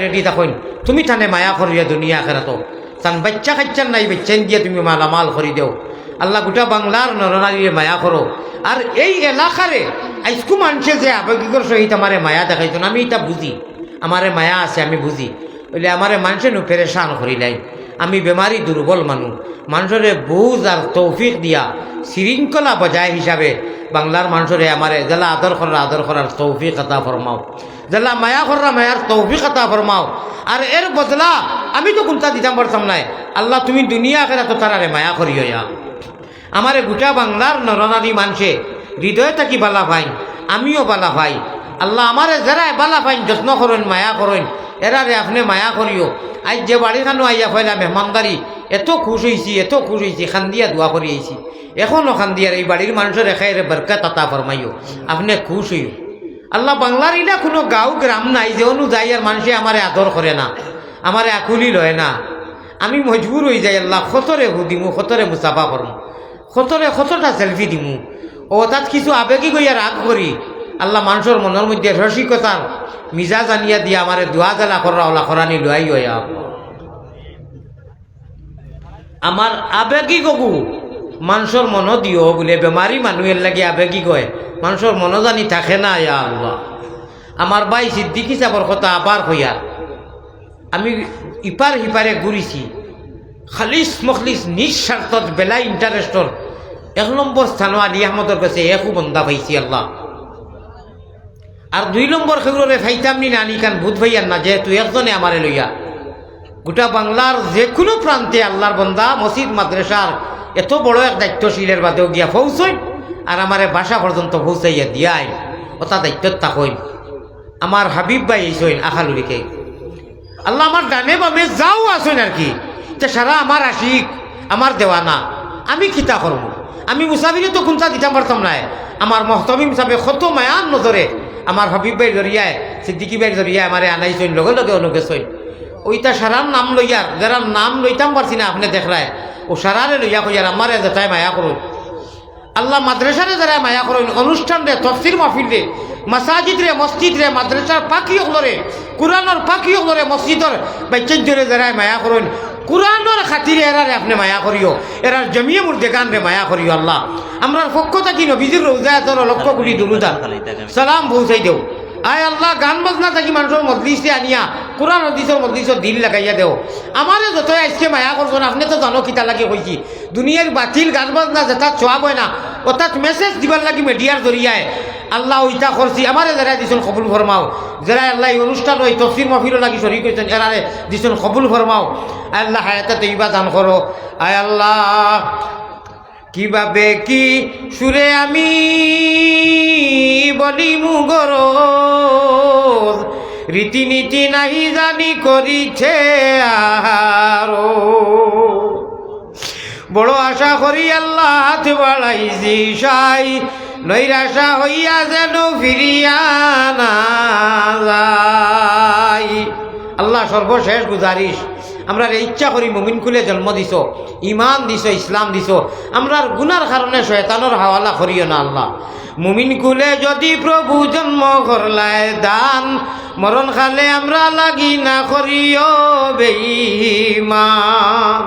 B: রেডি থাকুন তুমি থানে মায়া করিয়া দুনিয়া খেরাতো তান বাচ্চা খাচ্চার নাই বাচ্চান দিয়ে তুমি মালামাল করি দেও আল্লাহ গোটা বাংলার নরনারীরে মায়া করো আর এই এলাকারে আইসকু মানুষে যে আবেগিকর সহিত আমারে মায়া দেখাইছেন আমি এটা বুঝি আমারে মায়া আছে আমি বুঝি বলে আমারে মানুষে নু পেরেশান করিলাই আমি বেমারি দুর্বল মানুষ মানুষরে বুঝ আর তৌফিক দিয়া শৃঙ্খলা বজায় হিসাবে বাংলার মানুষরে আমারে যারা আদর করার তৌফিক আতা ফরমাও যারা মায়া করা মায়ার তৌফিক আতা ফরমাও আর এর বদলা আমি তো কোনটা দিতাম পারতাম নাই আল্লাহ তুমি দুনিয়া খেলা তো তারারে মায়া করিও আমারে গোটা বাংলার নরনারী মানুষে হৃদয় থাকি বালা ভাই আমিও বালা ভাই আল্লাহ আমারে যারা বালা ভাই যত্ন করেন মায়া করেন এরারে আপনি মায়া করিও আজ যে বাড়িখানো আইয়া ফেলা মেহমানদারি এত খুশ হয়েছি খান্দিয়া দোয়া করি আইছি এখনও খান্দিয়ার এই বাড়ির মানুষের এখাইরে বরকত আতা ফরমাইও আপনি খুশ হইও আল্লাহ বাংলার ইলা কোনো গাঁও গ্রাম নাই যে অনুযায়ী আর মানুষে আমারে আদর করে না আমারে আকুলি লয় না আমি মজবুর হয়ে যাই আল্লাহ খতরে দিমু খতরে মুসাফা করমু খতরটা সেলফি দিমু ও তাত কিছু আবেগী গইয়া রাগ করি আল্লাহ মানুষের মনের মধ্যে রসিকতার মিজাজ আনিয়া দিয়া আমারে দোয়া জ্বালা করা ওলা করানি লয়াই হইয়া আমার আবেগী গবু মানুষের মন দিও বলে বেমারি মানুষের লাগে আবেগী গয় মানুষের মন জানি থাকে না ইয়া আল্লাহ আমার ভাই সিদ্দিকি সাহেবের কথা আবার হইয়া আমি ইপার হিপারে ঘুরিছি খালিস মখলিস নিঃস্বার্থত বেলা ইন্টারেস্টর 1 নম্বর স্থানও আলী আহমদের কাছে একু বন্ধা পাইছি আল্লাহ আর 2 নম্বর খেগুরে ফাইতাম নি নানি কান ভূত ভাইয়ার না যেহেতু একজনে আমারে লইয়া গোটা বাংলার যে কোনো প্রান্তে আল্লাহর বন্দা মসজিদ মাদ্রাসার এত বড় এক দায়িত্বশীলের বাদেও গিয়া পৌঁছই আর আমারে বাসা পর্যন্ত পৌঁছাইয়া দিয়াই ওটা দায়িত্ব থাকইন আমার হাবিব ভাই এইসইন আখালুরিকে আল্লাহ আমার ডানে বামে যাও আসইন আর কি তে সারা আমার আশিক আমার দেওয়ানা আমি খিতা করব আমি মুসাফিরে তো কোনটা দিতাম পারতাম না আমার মহতমিম সাহেব কত মায়ার নজরে আমার হাবিব ভাই জরিয়ায় সিদ্দিকি ভাই জরিয়ায় আমারে আনাইছইন লগে লগে অনুগেছইন ওইটা সারার নাম লইয়ার যারা নাম লইতাম পারছি না আপনি দেখলায় ও সারারে লইয়া কইয়ার আমারে যেটাই মায়া করুন আল্লাহ মাদ্রাসারে যারা মায়া করুন অনুষ্ঠান রে তফসির মাহফিল রে মাসাজিদ রে মসজিদ রে মাদ্রাসার পাখি হলরে কোরআনের পাখি হলরে মসজিদর বাচ্চার ধরে যারা মায়া করেন কোরআনের খাতিরে এরারে আপনি মায়া করিও এরার জমিয়ে মোর দেখান রে মায়া করিও আল্লাহ আমরা পক্ষ থাকি নবীজির রোজায় তোর লক্ষ কোটি দুরুদান সালাম পৌঁছাই দেও আয় আল্লাহ গান বাজনা থাকি মানুষের মজলিসে আনিয়া কোরআন হদিসের মজলিসের দিল লাগাইয়া দেও আমারে যত আজকে মায়া করছেন আপনি তো জানো কিতা লাগে কইছি দুনিয়ার বাতিল গান বাজনা যেটা চোয়াব হয় না অর্থাৎ মেসেজ দিবার লাগি মিডিয়ার জরিয়ায় আল্লাহ ওইটা করছি আমারে যারা দিছেন কবুল ফরমাও যারা আল্লাহ এই অনুষ্ঠান ওই তফসির মাহফিলও লাগি শরীক হয়েছেন এরারে দিছেন কবুল ফরমাও আল্লাহ হায়াতে তৈবা দান করো আয় আল্লাহ কিভাবে কি সুরে আমি বলি মুগর রীতিনীতি নাহি জানি করিছে আহারো বড় আশা করি আল্লাহ হাত বাড়াইছি সাই নৈরাশা হইয়া যেন ফিরিয়া না যায় আল্লাহ সর্বশেষ গুজারিশ আমরা ইচ্ছা করি মুমিন কুলে জন্ম দিছ ইমান দিছ ইসলাম দিছ আমরার গুনার কারণে শয়তানোর হাওয়ালা করিও না আল্লাহ মুমিন কুলে যদি প্রভু জন্ম করলায় দান মরণ খালে আমরা লাগি না করিও বেঈমান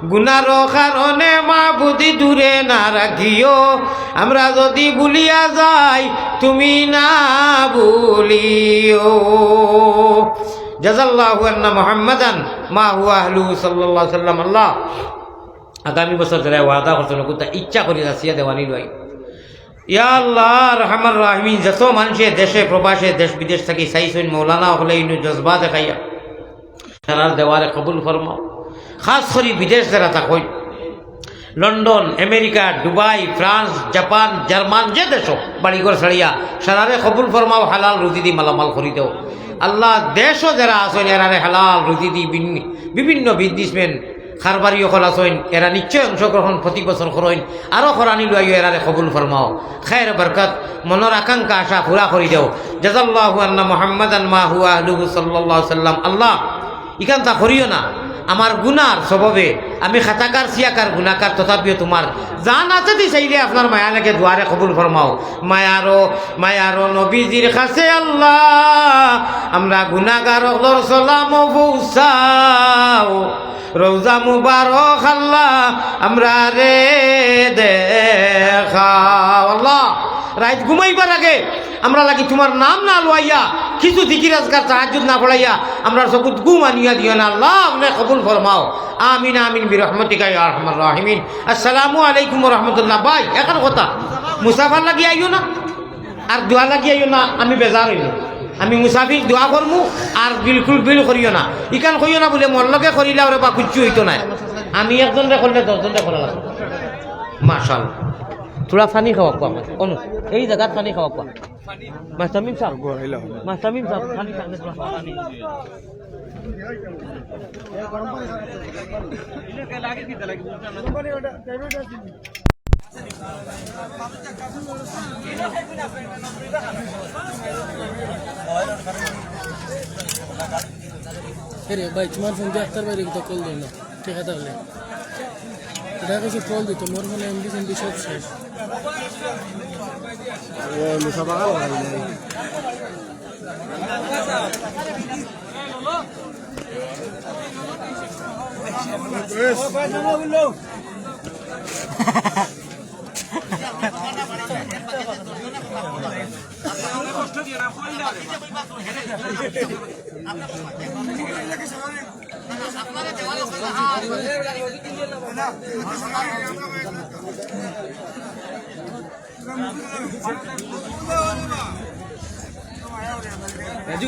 B: গুনার কারণে মা বুদ্ধি দূরে না রাখিও আমরা যদি ভুলিয়া যাই তুমি না ভুলিও জাযাল্লাহু আন্না মুহাম্মাদান মা হুয়া আহলু সাল্লাল্লাহু আলাইহি সাল্লাম আল্লাহ আগামী বছর যারা ওয়াদা করছেন কোথা ইচ্ছা করি রাশিয়া দেওয়ানি লই ইয়া আল্লাহ রহমান রাহিমিন যত মানুষে দেশে প্রবাসে দেশ বিদেশ থাকি চাইছেন মৌলানা হলে ইনু জজবা দেখাইয়া তারা দেওয়ারে কবুল ফরমাও খাস করে বিদেশ যারা থাকই London America Dubai France Japan German যে দেশ বাড়িঘর ছাড়িয়া সারারে কবুল ফরমাও হালাল রুজি দি মালামাল করি দেও আল্লাহ দেশও যারা আছেন এরারে হালাল রুজি দি বিভিন্ন বিজনেসম্যান খারবারি অকল আছেন এরা নিশ্চয় অংশগ্রহণ প্রতি বছর করেন আরও খরানি লইও এরারে কবুল ফরমাও খায়ের বরকত মনের আকাঙ্ক্ষা আশা পুরা করি দেও জাযাল্লাহু আন্না মুহাম্মাদান মা হুয়া আহলুহু সাল্লাল্লাহু আলাইহি সাল্লাম আল্লাহ ইখান তা করিও না আমার গুনার স্বভাবে আমি খাতাকার সিয়াকার গুনাকার তথাপিও তোমার জান আছে দি চাইলে আপনার মায়া লাগে দুয়ারে কবুল ফরমাও মায়ারো নবীজির কাছে আল্লাহ আমরা গুনাহগার হলর সালাম পৌঁছাও রওজা মুবারক আল্লাহ আমরা রে দেখাও আল্লাহ রাত ঘুমাইবার আগে আমরা লাগি তোমার নাম না লইয়া কিছু জিকির আজকার তাহাজ্জুদ না পড়াইয়া আমরা সবুত ঘুম আনিয়া দিও না আল্লাহ আপনি কবুল ফরমাও আমিন আমিন বিরহমাতিকা ইয়া আরহামার রাহিমিন আসসালামু আলাইকুম ওয়া রাহমাতুল্লাহ ভাই এখন কথা মুসাফার লাগি আইও না আর দোয়া লাগি আইও না আমি বেজার হইল আমি মুসাফির দোয়া করমু আর বিলকুল বিল করিও না ইকান করিও না বলে মোর লগে করিলে ওরে বা কিচ্ছু হইতো না আমি একজনরে করলে 10 জনরে করা লাগবে মাশাআল্লাহ थोड़ा पानी खावा अनु यही जगह पानी खावा मास्तामिम साहब पानी खाने थोड़ा पानी
E: अरे भाई तुम्हारे फोन के अख्तर भाई तो कॉल दो ना ठीक है ताले এটা কিছু কল দিত মোর ফোনে এমবি সব শেষ ও মুসাফা রাজু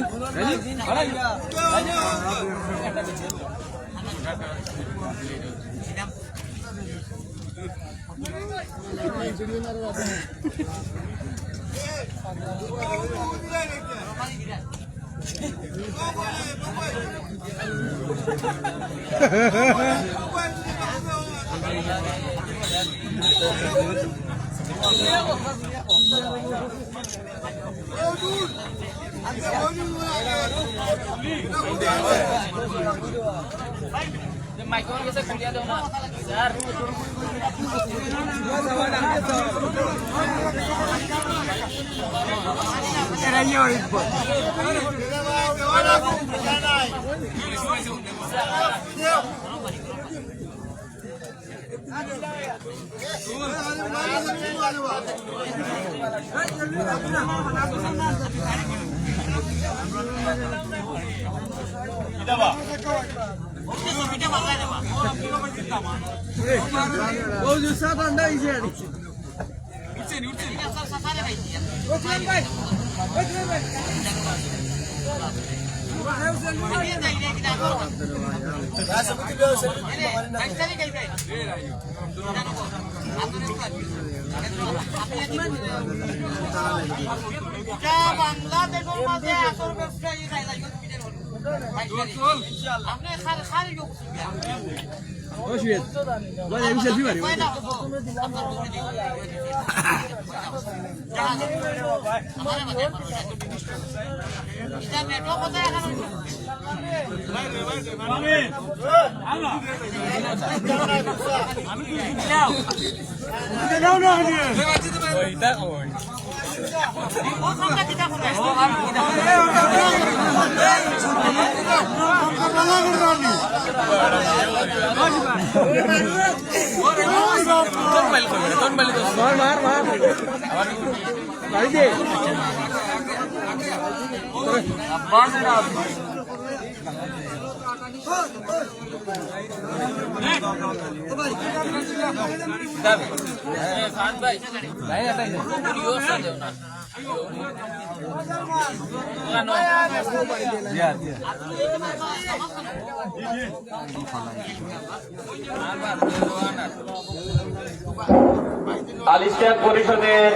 F: আল ইসলাম পরিষদের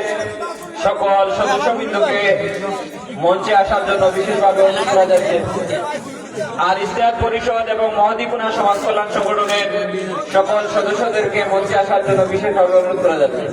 F: সকল সদস্যবৃন্দকে মঞ্চে আসার জন্য বিশেষভাবে অনুরোধ করা যাচ্ছে। আর ইসলাম পরিষদ এবং মহাদীপুনা সমাজ কল্যাণ সংগঠনের সকল সদস্যদেরকে মঞ্চে আসার জন্য বিশেষভাবে অনুরোধ করা যাচ্ছে।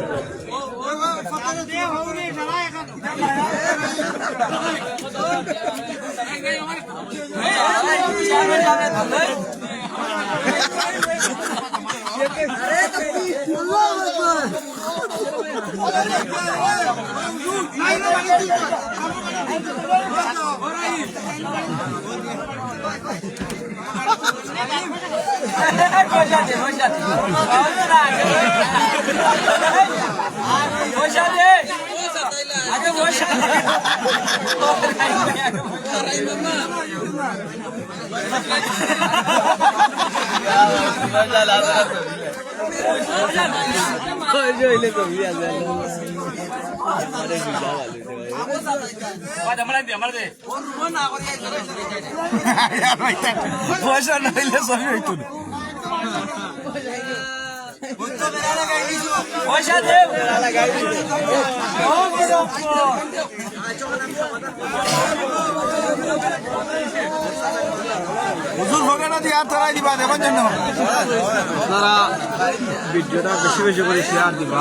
G: পয়সা নাইলে সবই হইতো না। পয়সা দেব হুজুর হবে না দিয়ে আর তারাই দিবা দেবার জন্য তারা ভিডিওটা বেশি বেশি করে শেয়ার দিবা।